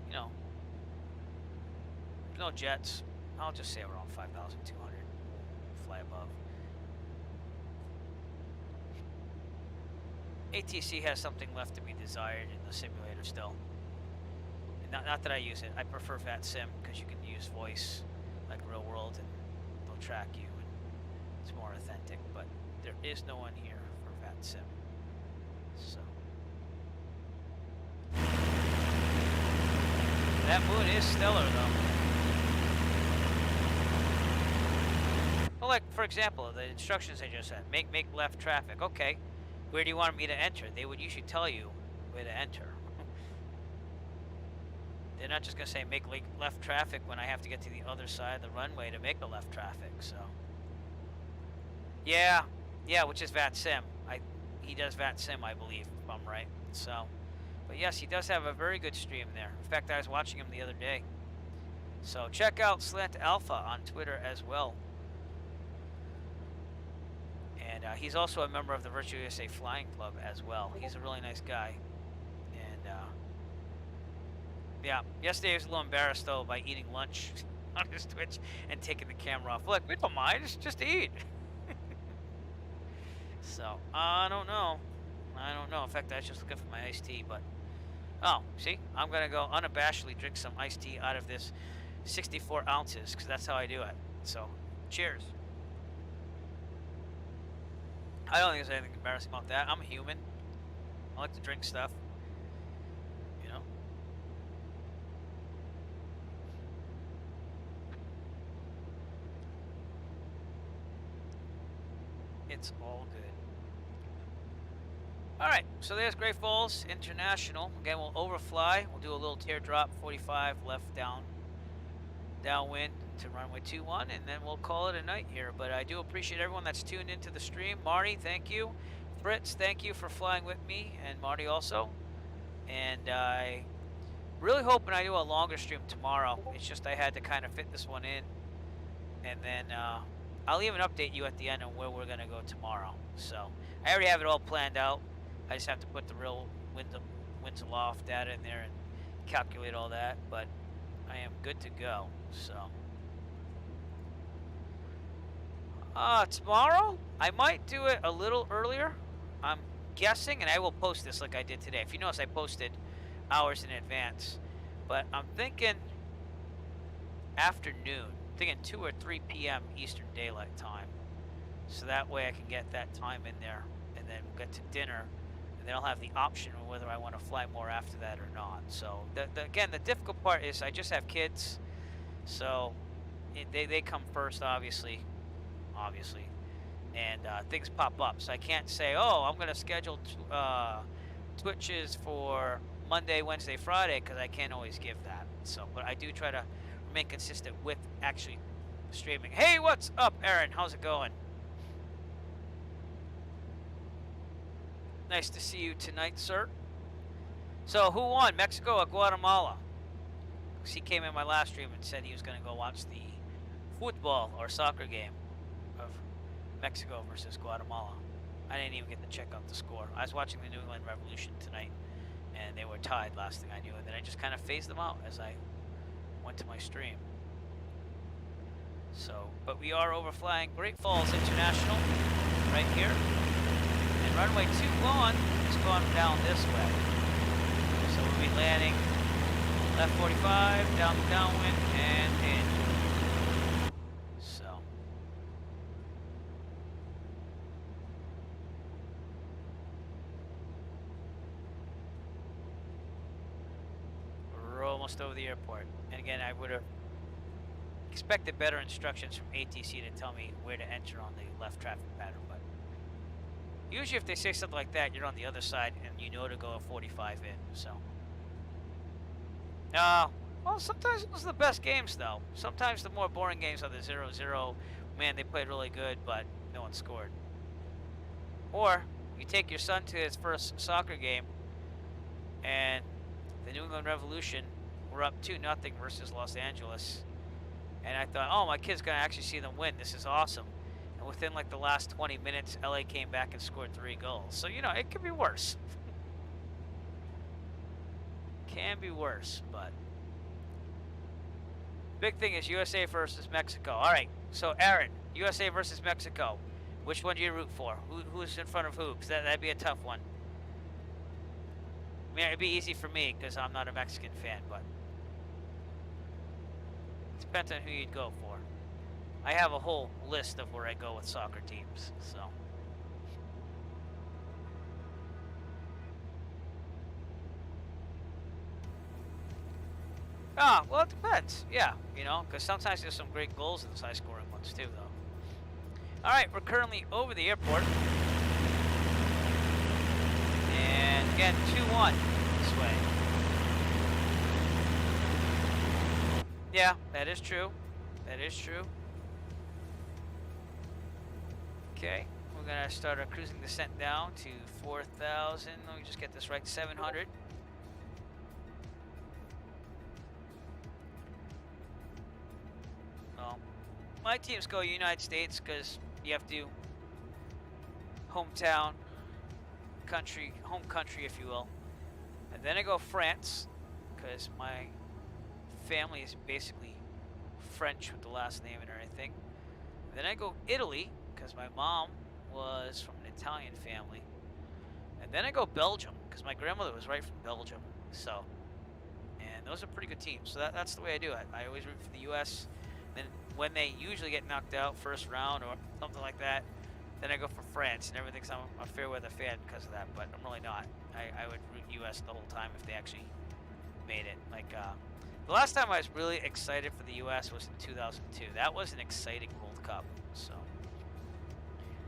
you know, no jets. I'll just say around 5,200. Fly above. ATC has something left to be desired in the simulator still. Not that I use it. I prefer VATSIM because you can use voice like real world and they'll track you and it's more authentic. But there is no one here for VATSIM. So that moon is stellar though. Well, like for example, the instructions I just said, make left traffic. Okay, where do you want me to enter? They would usually tell you where to enter. They're not just going to say make left traffic when I have to get to the other side of the runway to make a left traffic, so. Yeah, which is VATSIM. He does VATSIM, I believe, if I'm right. So, but yes, he does have a very good stream there. In fact, I was watching him the other day. So check out Slant Alpha on Twitter as well. And he's also a member of the Virtual USA Flying Club as well. He's a really nice guy. And yeah, yesterday I was a little embarrassed though by eating lunch on his Twitch and taking the camera off. Look, we don't mind, it's just eat. So, I don't know. In fact, I was just looking for my iced tea, but oh, see, I'm gonna go unabashedly drink some iced tea out of this 64 ounces because that's how I do it. So, cheers. I don't think there's anything embarrassing about that. I'm a human. I like to drink stuff. You know? It's all good. Alright, so there's Great Falls International. Again, we'll overfly. We'll do a little teardrop, 45 left downwind to runway 21, and then we'll call it a night here. But I do appreciate everyone that's tuned into the stream. Marty, thank you. Fritz, thank you for flying with me, and Marty also. And I really hoping I do a longer stream tomorrow. It's just I had to kind of fit this one in, and then I'll even update you at the end on where we're gonna go tomorrow. So I already have it all planned out. I just have to put the real winds aloft data in there and calculate all that. But I am good to go. So tomorrow I might do it a little earlier. I'm guessing, and I will post this like I did today. If you notice, I posted hours in advance. But I'm thinking afternoon, thinking 2 or 3 p.m. Eastern Daylight Time. So that way I can get that time in there, and then we'll get to dinner, and then I'll have the option of whether I want to fly more after that or not. So again, the difficult part is I just have kids, so they come first, obviously, and things pop up. So I can't say, oh, I'm going to schedule Twitches for Monday, Wednesday, Friday, because I can't always give that. So, but I do try to remain consistent with actually streaming. Hey, what's up, Aaron? How's it going? Nice to see you tonight, sir. So, who won, Mexico or Guatemala? Because he came in my last stream and said he was going to go watch the football or soccer game of Mexico versus Guatemala. I didn't even get to check out the score. I was watching the New England Revolution tonight, and they were tied, last thing I knew, and then I just kind of phased them out as I went to my stream. So, but we are overflying Great Falls International right here. And runway 21 is going down this way. So we'll be landing left 45, down the downwind, and in. So. We're almost over the airport. And again, I would have expected better instructions from ATC to tell me where to enter on the left traffic pattern, but usually if they say something like that, you're on the other side and you know to go a 45 in, so. Well, sometimes those are the best games, though. Sometimes the more boring games are the 0-0. Man, they played really good, but no one scored. Or you take your son to his first soccer game, and the New England Revolution were up 2-0 versus Los Angeles. And I thought, oh, my kid's going to actually see them win. This is awesome. And within like the last 20 minutes, LA came back and scored 3 goals. So, you know, it could be worse. Can be worse, but big thing is USA versus Mexico. All right, so Aaron, USA versus Mexico. Which one do you root for? Who's in front of who? Because that'd be a tough one. I mean, it'd be easy for me because I'm not a Mexican fan, but it depends on who you'd go for. I have a whole list of where I go with soccer teams, so. Ah, well, it depends. Yeah, you know, because sometimes there's some great goals in those high-scoring ones too, though. All right, we're currently over the airport, and again, 2-1 this way. Yeah, that is true. That is true. Okay, we're gonna start our cruising descent down to 4,000. Let me just get this right, 700. My teams go United States because you have to hometown, country, home country, if you will. And then I go France because my family is basically French with the last name and everything. And then I go Italy because my mom was from an Italian family. And then I go Belgium because my grandmother was right from Belgium. So, and those are pretty good teams. So that's the way I do it. I always root for the U.S. Then when they usually get knocked out first round or something like that, then I go for France and everything. I'm a fair weather fan because of that, but I'm really not. I would root U.S. the whole time if they actually made it. Like the last time I was really excited for the U.S. was in 2002. That was an exciting World Cup. So,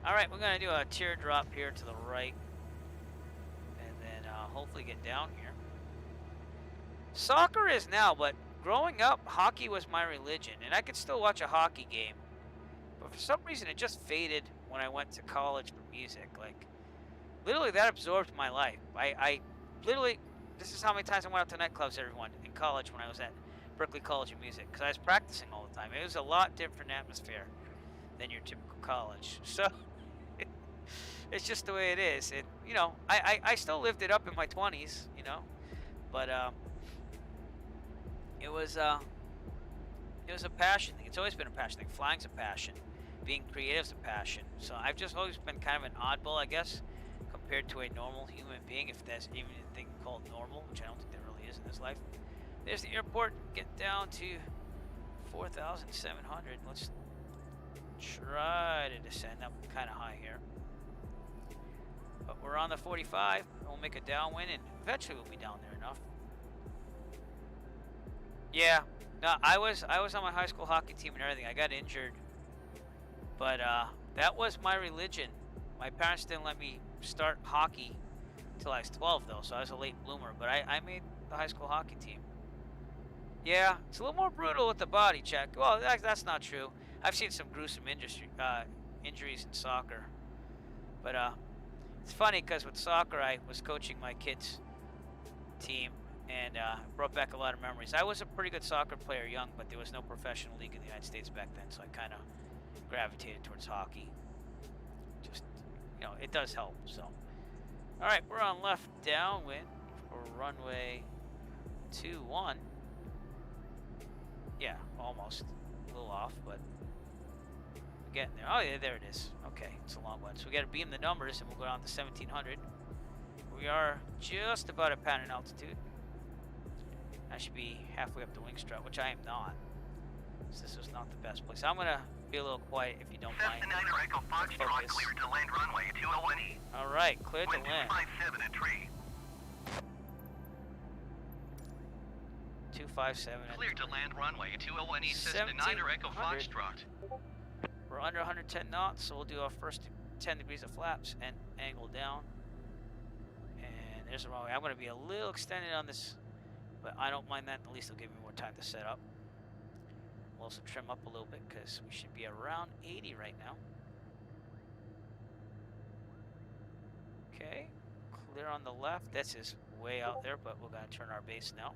all right, we're gonna do a teardrop here to the right, and then hopefully get down here. Soccer is now, but growing up, hockey was my religion, and I could still watch a hockey game. But for some reason, it just faded when I went to college for music. Like, literally that absorbed my life. I literally, this is how many times I went out to nightclubs, everyone, in college when I was at Berkeley College of Music, because I was practicing all the time. It was a lot different atmosphere than your typical college. So it's just the way it is. And, you know, I still lived it up in my 20s, you know, but it was it was a passion thing. It's always been a passion thing. Flying's a passion. Being creative's a passion. So I've just always been kind of an oddball, I guess, compared to a normal human being, if there's even a thing called normal, which I don't think there really is in this life. There's the airport. Get down to 4,700. Let's try to descend up kind of high here. But we're on the 45. We'll make a downwind, and eventually we'll be down there enough. Yeah, no, I was on my high school hockey team and everything. I got injured, but that was my religion. My parents didn't let me start hockey till I was 12, though, so I was a late bloomer. But I made the high school hockey team. Yeah, it's a little more brutal with the body check. Well, that's not true. I've seen some gruesome injuries in soccer, but it's funny because with soccer, I was coaching my kids' team, and brought back a lot of memories. I was a pretty good soccer player young, but there was no professional league in the United States back then, so I kind of gravitated towards hockey. Just, you know, it does help. So, all right, we're on left downwind for runway 21. Yeah, almost. A little off, but we're getting there. Oh, yeah, there it is. Okay, it's a long one. So we got to beam the numbers, and we'll go down to 1700. We are just about at pattern altitude. I should be halfway up the wing strut, which I am not. So this was not the best place. I'm gonna be a little quiet if you don't mind. Cessna 9 Echo Foxtrot cleared to land runway 201E. All right, cleared to land. 257 at tree. 257. Cleared to land runway 201E. Cessna 9 Echo Foxtrot. We're under 110 knots, so we'll do our first 10 degrees of flaps and angle down. And there's the runway. I'm gonna be a little extended on this, but I don't mind that. At least it'll give me more time to set up. We'll also trim up a little bit because we should be around 80 right now. Okay, clear on the left. This is way out there, but we're gonna turn our base now.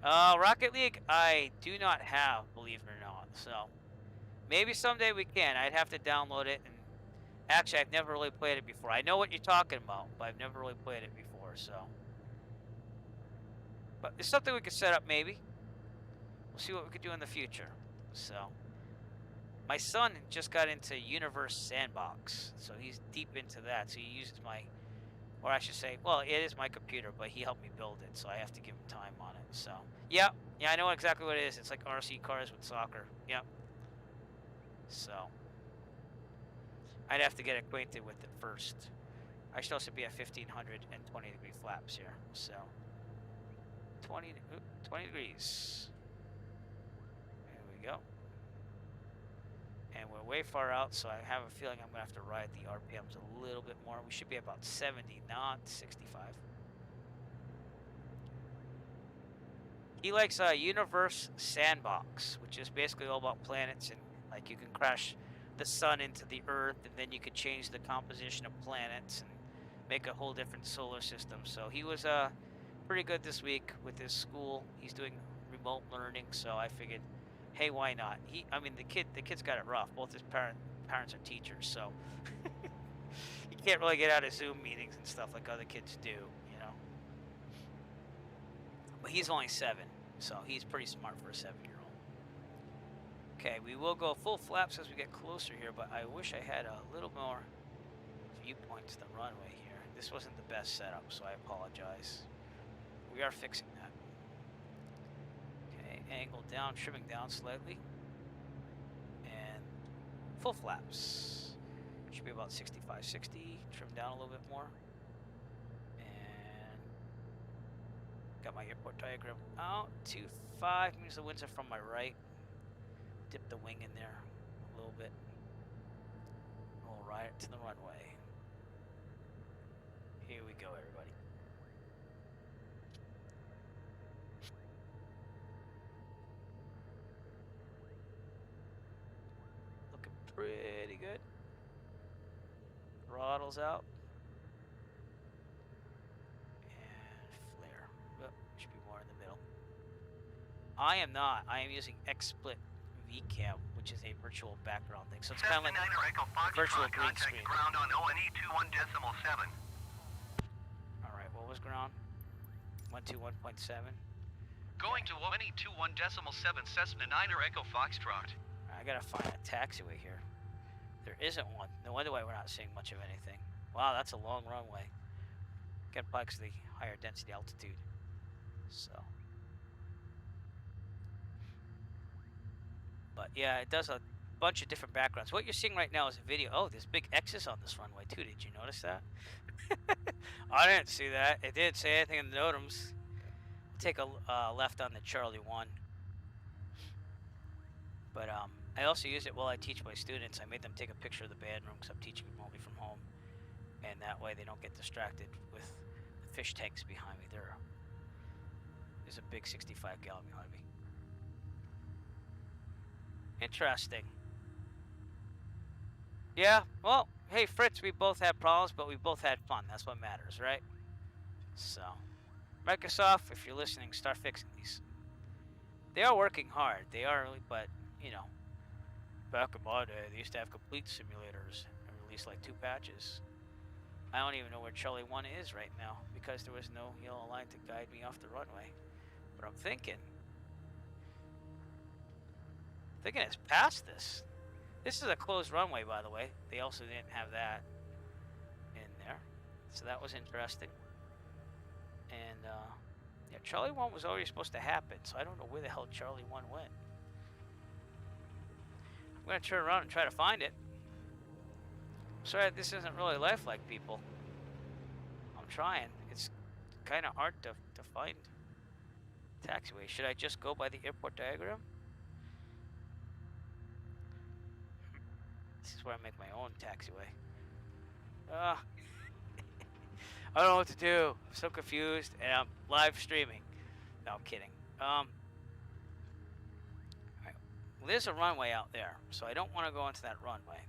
Rocket League, I do not have, believe it or not. So maybe someday we can. I'd have to download it, and actually, I've never really played it before. I know what you're talking about, but I've never really played it before. So, but it's something we could set up maybe. We'll see what we could do in the future. So, my son just got into Universe Sandbox, so he's deep into that. So he uses my, or I should say, well, it is my computer, but he helped me build it, so I have to give him time on it. So, yeah, I know exactly what it is. It's like RC cars with soccer. Yep. So, I'd have to get acquainted with it first. I should also be at 1520 degree flaps here. So, 20 degrees. There we go. And we're way far out, so I have a feeling I'm going to have to ride the RPMs a little bit more. We should be about 70, not 65. He likes Universe Sandbox, which is basically all about planets, and like you can crash the sun into the Earth, and then you could change the composition of planets and make a whole different solar system. So he was pretty good this week with his school. He's doing remote learning, so I figured, hey, why not? I mean, the kid's got it rough. Both his parents are teachers, so he can't really get out of Zoom meetings and stuff like other kids do, you know. But he's only 7, so he's pretty smart for a 7-year-old. Okay, we will go full flaps as we get closer here, but I wish I had a little more viewpoint to the runway here. This wasn't the best setup, so I apologize. We are fixing that. Okay, angle down, trimming down slightly. And full flaps. Should be about 65, 60. Trim down a little bit more. And got my airport diagram out. 2.5 means the winds are from my right. Dip the wing in there a little bit. We'll ride it to the runway. Here we go, everybody. Looking pretty good. Throttle's out. I am not. I am using XSplit VCam, which is a virtual background thing. So it's kind of like Niner Echo a virtual Foxtrot, green contact screen. ground on ONE 21.7. All right, what was ground? 121.7. Going to ONE 21.7 Cessna Niner Echo Foxtrot. I gotta find a taxiway here. There isn't one. No wonder why we're not seeing much of anything. Wow, that's a long runway. Again, probably because of the higher density altitude. So. But yeah, it does a bunch of different backgrounds. What you're seeing right now is a video. Oh, there's big X's on this runway too. Did you notice that? I didn't see that. It didn't say anything in the NOTAMs. Take a left on the Charlie 1. But I also use it while I teach my students. I made them take a picture of the band room because I'm teaching remotely from home. And that way they don't get distracted with the fish tanks behind me. There's a big 65-gallon behind me. Interesting. Yeah, well, hey, Fritz, we both had problems, but we both had fun. That's what matters, right? So, Microsoft, if you're listening, start fixing these. They are working hard. They are, but, you know, back in my day, they used to have complete simulators and release like 2 patches. I don't even know where Charlie 1 is right now because there was no yellow line to guide me off the runway. But I'm thinking it's past this. This is a closed runway, by the way. They also didn't have that in there. So that was interesting. And, yeah, Charlie 1 was already supposed to happen, so I don't know where the hell Charlie 1 went. I'm going to turn around and try to find it. Sorry, this isn't really lifelike, people. I'm trying. It's kind of hard to find taxiway. Should I just go by the airport diagram? This is where I make my own taxiway. I don't know what to do. I'm so confused, and I'm live streaming. No, I'm kidding. All right. Well, there's a runway out there, so I don't want to go into that runway.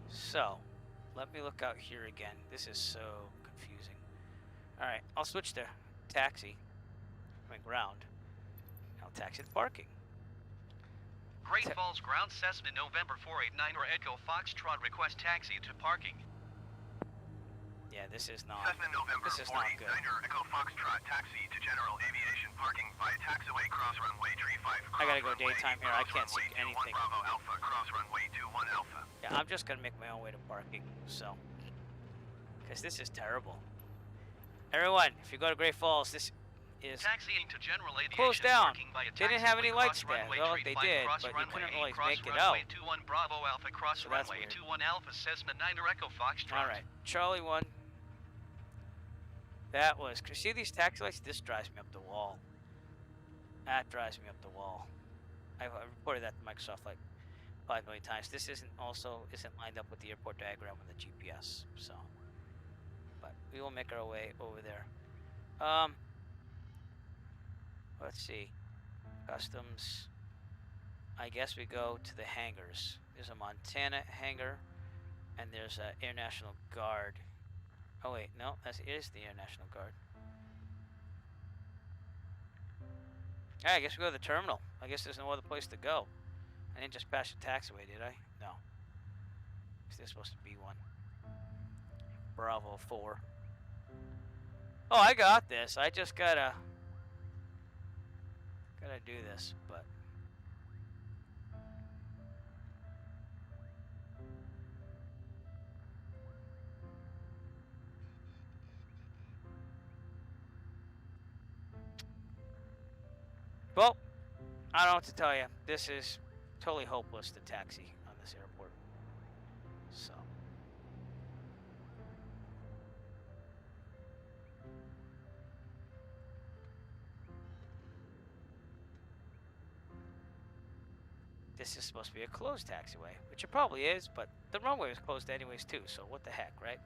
So, let me look out here again. This is so confusing. All right, I'll switch to taxi. I mean, ground. I'll taxi to parking. Great Falls Ground Cessna November 489 or Echo Foxtrot request taxi to parking. Yeah, this is not. Cessna November This is not good. 489 Echo Foxtrot taxi to general aviation parking by taxiway cross runway tree 5. I gotta go daytime here. I can't see anything. Bravo Alpha cross runway 21 Alpha. Yeah, I'm just gonna make my own way to parking. So, because this is terrible. Everyone, if you go to Great Falls, this is Taxiing to general aviation closed down. parking by a They didn't have any taxiway lights cross there. runway Well, tree they 5 did, cross but you runway couldn't 8 really cross make it runway out. 21 Bravo Alpha cross So that's runway weird. 21 Alpha Cessna 9 Echo Foxtrot. All right, Charlie 1. That was. See these taxi lights? This drives me up the wall. That drives me up the wall. I've reported that to Microsoft like 5 million times. This isn't lined up with the airport diagram on the GPS. So, but we will make our way over there. Let's see. Customs. I guess we go to the hangars. There's a Montana hangar, and there's an Air National Guard. Oh wait, no, that is the Air National Guard. Yeah, I guess we go to the terminal. I guess there's no other place to go. I didn't just pass the taxiway, did I? No. There's supposed to be one. Bravo 4. Oh, I got this. I just gotta do this, but well, I don't know what to tell you. This is totally hopeless to taxi on this airport. So. This is supposed to be a closed taxiway, which it probably is, but the runway was closed anyways too, so what the heck, right?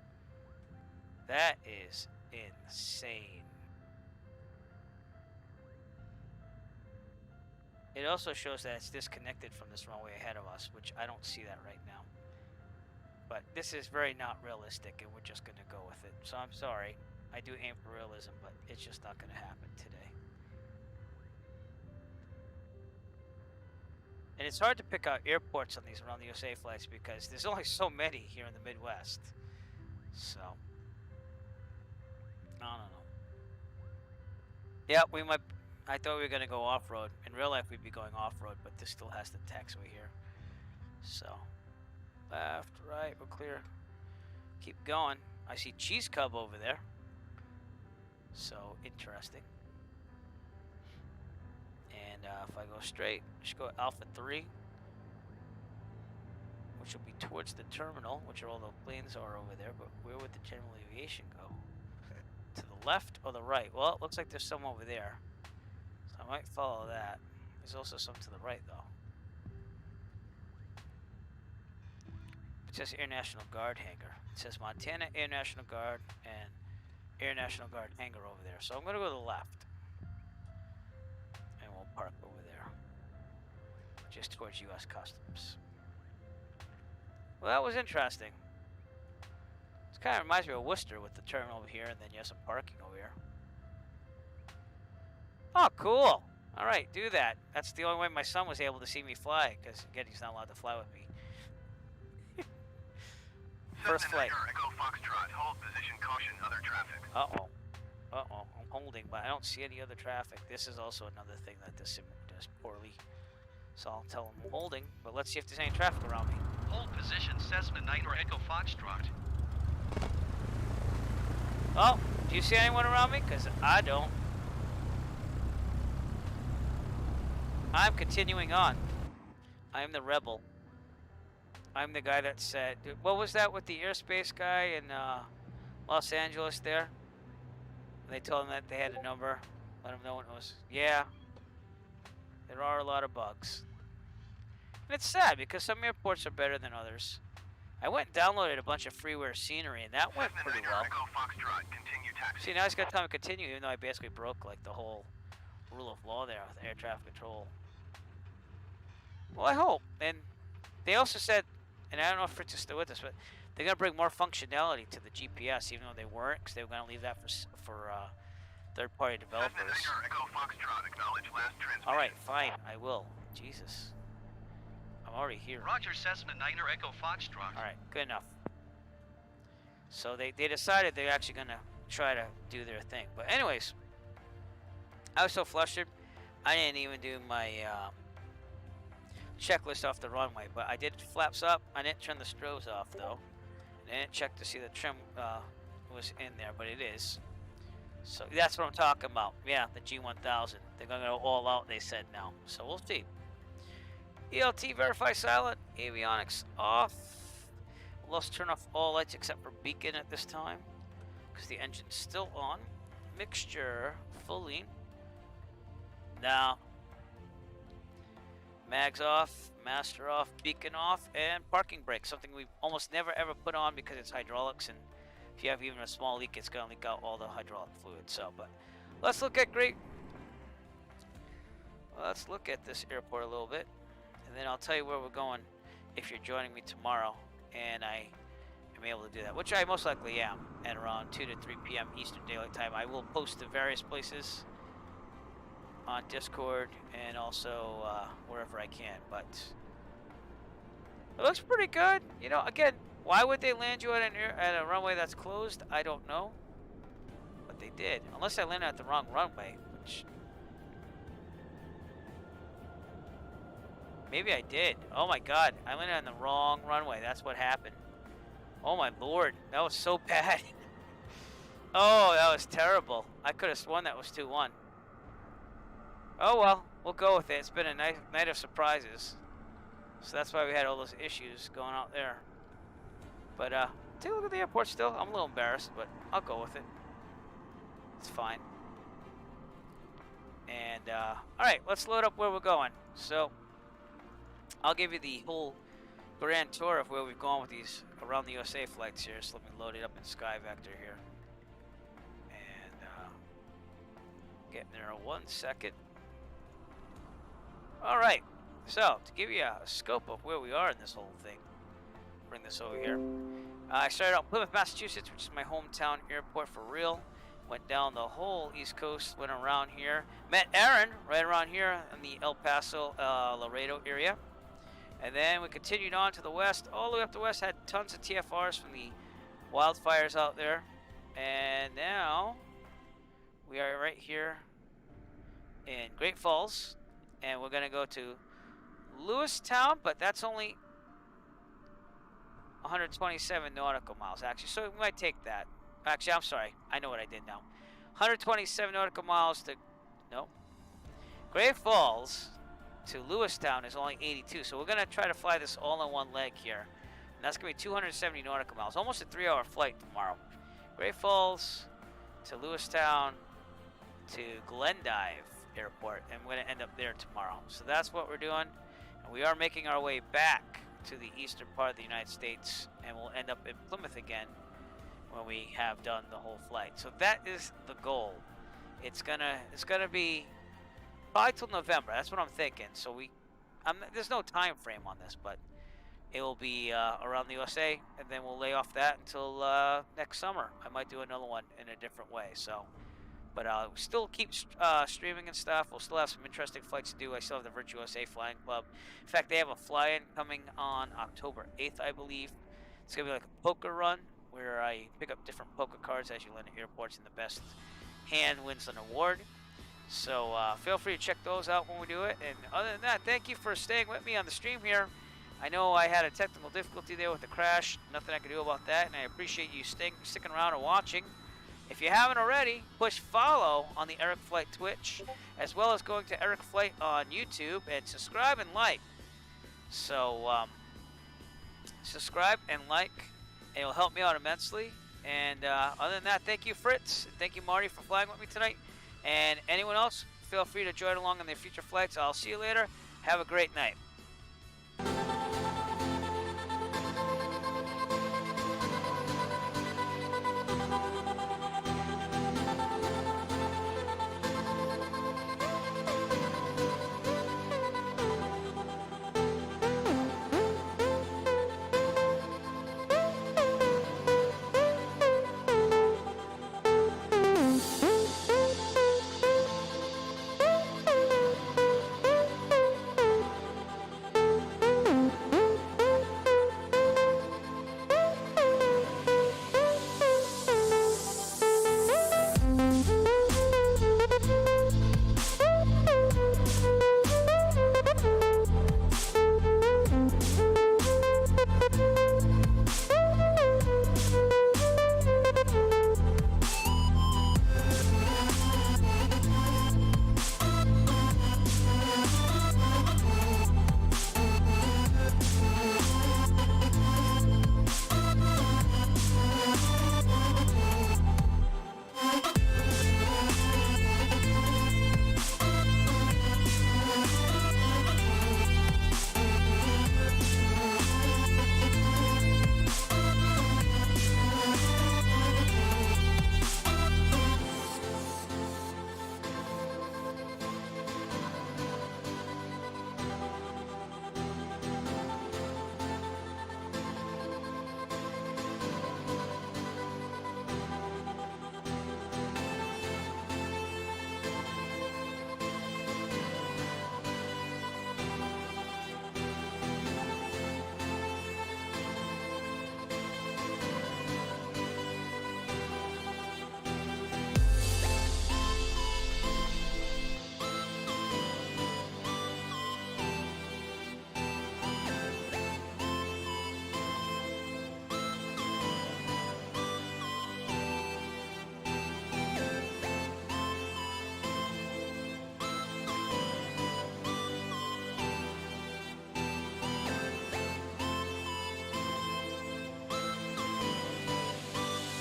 That is insane. It also shows that it's disconnected from this runway ahead of us, which I don't see that right now. But this is very not realistic, and we're just going to go with it. So I'm sorry. I do aim for realism, but it's just not going to happen today. And it's hard to pick out airports on these around the USA flights because there's only so many here in the Midwest. So, I don't know. Yeah, we might. I thought we were going to go off-road. In real life, we'd be going off-road, but this still has the taxiway here. So, left, right, we're clear. Keep going. I see Cheese Cub over there. So, interesting. And if I go straight, I should go Alpha 3. Which will be towards the terminal, which are all the planes are over there, but where would the general aviation go? To the left or the right? Well, it looks like there's some over there. So I might follow that. There's also some to the right, though. It says Air National Guard hangar. It says Montana Air National Guard and Air National Guard hangar over there. So I'm going to go to the left. And we'll park over there. Just towards U.S. Customs. Well, that was interesting. It kind of reminds me of Worcester with the terminal over here, and then you have some parking over here. Oh, cool. All right, do that. That's the only way my son was able to see me fly, because, again, he's not allowed to fly with me. First flight. Echo Foxtrot, hold position, caution, other traffic. Uh-oh. Uh-oh. I'm holding, but I don't see any other traffic. This is also another thing that the sim does poorly. So I'll tell him I'm holding, but let's see if there's any traffic around me. Hold position, Cessna 9 or Echo Foxtrot. Oh, do you see anyone around me? Because I don't. I'm continuing on. I'm the rebel. I'm the guy that said, what was that with the airspace guy in Los Angeles there? They told him that they had a number. Let him know when it was. Yeah. There are a lot of bugs. And it's sad because some airports are better than others. I went and downloaded a bunch of freeware scenery, and that went pretty well. Echo Foxtrot, continue taxi. See, now he's got time to continue, even though I basically broke like the whole rule of law there with air traffic control. Well, I hope. And they also said, and I don't know if Fritz is still with us, but they're going to bring more functionality to the GPS, even though they weren't, because they were going to leave that for third-party developers. Echo Foxtrot, acknowledge last transmission. All right, fine, I will. Jesus. I'm already here. Roger, Cessna 9 or Echo Foxtrot. All right, good enough. So they decided they're actually going to try to do their thing. But anyways, I was so flustered, I didn't even do my checklist off the runway. But I did flaps up. I didn't turn the strobes off, though. I didn't check to see the trim was in there, but it is. So that's what I'm talking about. Yeah, the G1000. They're going to go all out, they said now. So we'll see. ELT verify silent. Avionics off. Let's turn off all lights except for beacon at this time, because the engine's still on. Mixture fully. Now, mags off, master off, beacon off, and parking brake. Something we almost never ever put on because it's hydraulics, and if you have even a small leak, it's going to leak out all the hydraulic fluid. So, but let's look at let's look at this airport a little bit, and then I'll tell you where we're going if you're joining me tomorrow, and I am able to do that, which I most likely am, at around 2 to 3 p.m. Eastern Daylight Time. I will post to various places on Discord and also wherever I can, but it looks pretty good. You know, again, why would they land you at a runway that's closed? I don't know, but they did. Unless I landed at the wrong runway, which maybe I did. Oh my God, I landed on the wrong runway. That's what happened. Oh my Lord, that was so bad. Oh, that was terrible. I could have sworn that was 2-1. Oh well, we'll go with it. It's been a night of surprises. So that's why we had all those issues going out there. But take a look at the airport still. I'm a little embarrassed, but I'll go with it. It's fine. And alright, let's load up where we're going. So I'll give you the whole grand tour of where we've gone with these around the USA flights here. So let me load it up in Sky Vector here. And getting there in 1 second. Alright, so to give you a scope of where we are in this whole thing, bring this over here. I started out in Plymouth, Massachusetts, which is my hometown airport for real. Went down the whole East Coast, went around here. Met Aaron right around here in the El Paso, Laredo area. And then we continued on to the west, all the way up the west, had tons of TFRs from the wildfires out there. And now we are right here in Great Falls, and we're going to go to Lewistown, but that's only 127 nautical miles, actually, so we might take that. Actually, I'm sorry. I know what I did now. 127 nautical miles to... Nope. Great Falls to Lewistown is only 82, so we're going to try to fly this all in one leg here. And that's going to be 270 nautical miles. Almost a 3-hour flight tomorrow. Great Falls to Lewistown to Glendive Airport, and we're going to end up there tomorrow. So that's what we're doing. And we are making our way back to the eastern part of the United States, and we'll end up in Plymouth again when we have done the whole flight. So that is the goal. It's gonna be probably till November. That's what I'm thinking. So there's no time frame on this, but it will be around the USA, and then we'll lay off that until next summer. I might do another one in a different way. So, but we still keep streaming and stuff. We'll still have some interesting flights to do. I still have the Virtual USA Flying Club. In fact, they have a fly-in coming on October 8th, I believe. It's gonna be like a poker run, where I pick up different poker cards as you land at airports, and the best hand wins an award. So feel free to check those out when we do it. And other than that, thank you for staying with me on the stream here. I know I had a technical difficulty there with the crash. Nothing I could do about that, and I appreciate you sticking around and watching. If you haven't already, push follow on the Eric Flight Twitch, as well as going to Eric Flight on YouTube, and subscribe and like. So subscribe and like. It will help me out immensely. And other than that, thank you, Fritz. Thank you, Marty, for flying with me tonight. And anyone else, feel free to join along on their future flights. I'll see you later. Have a great night.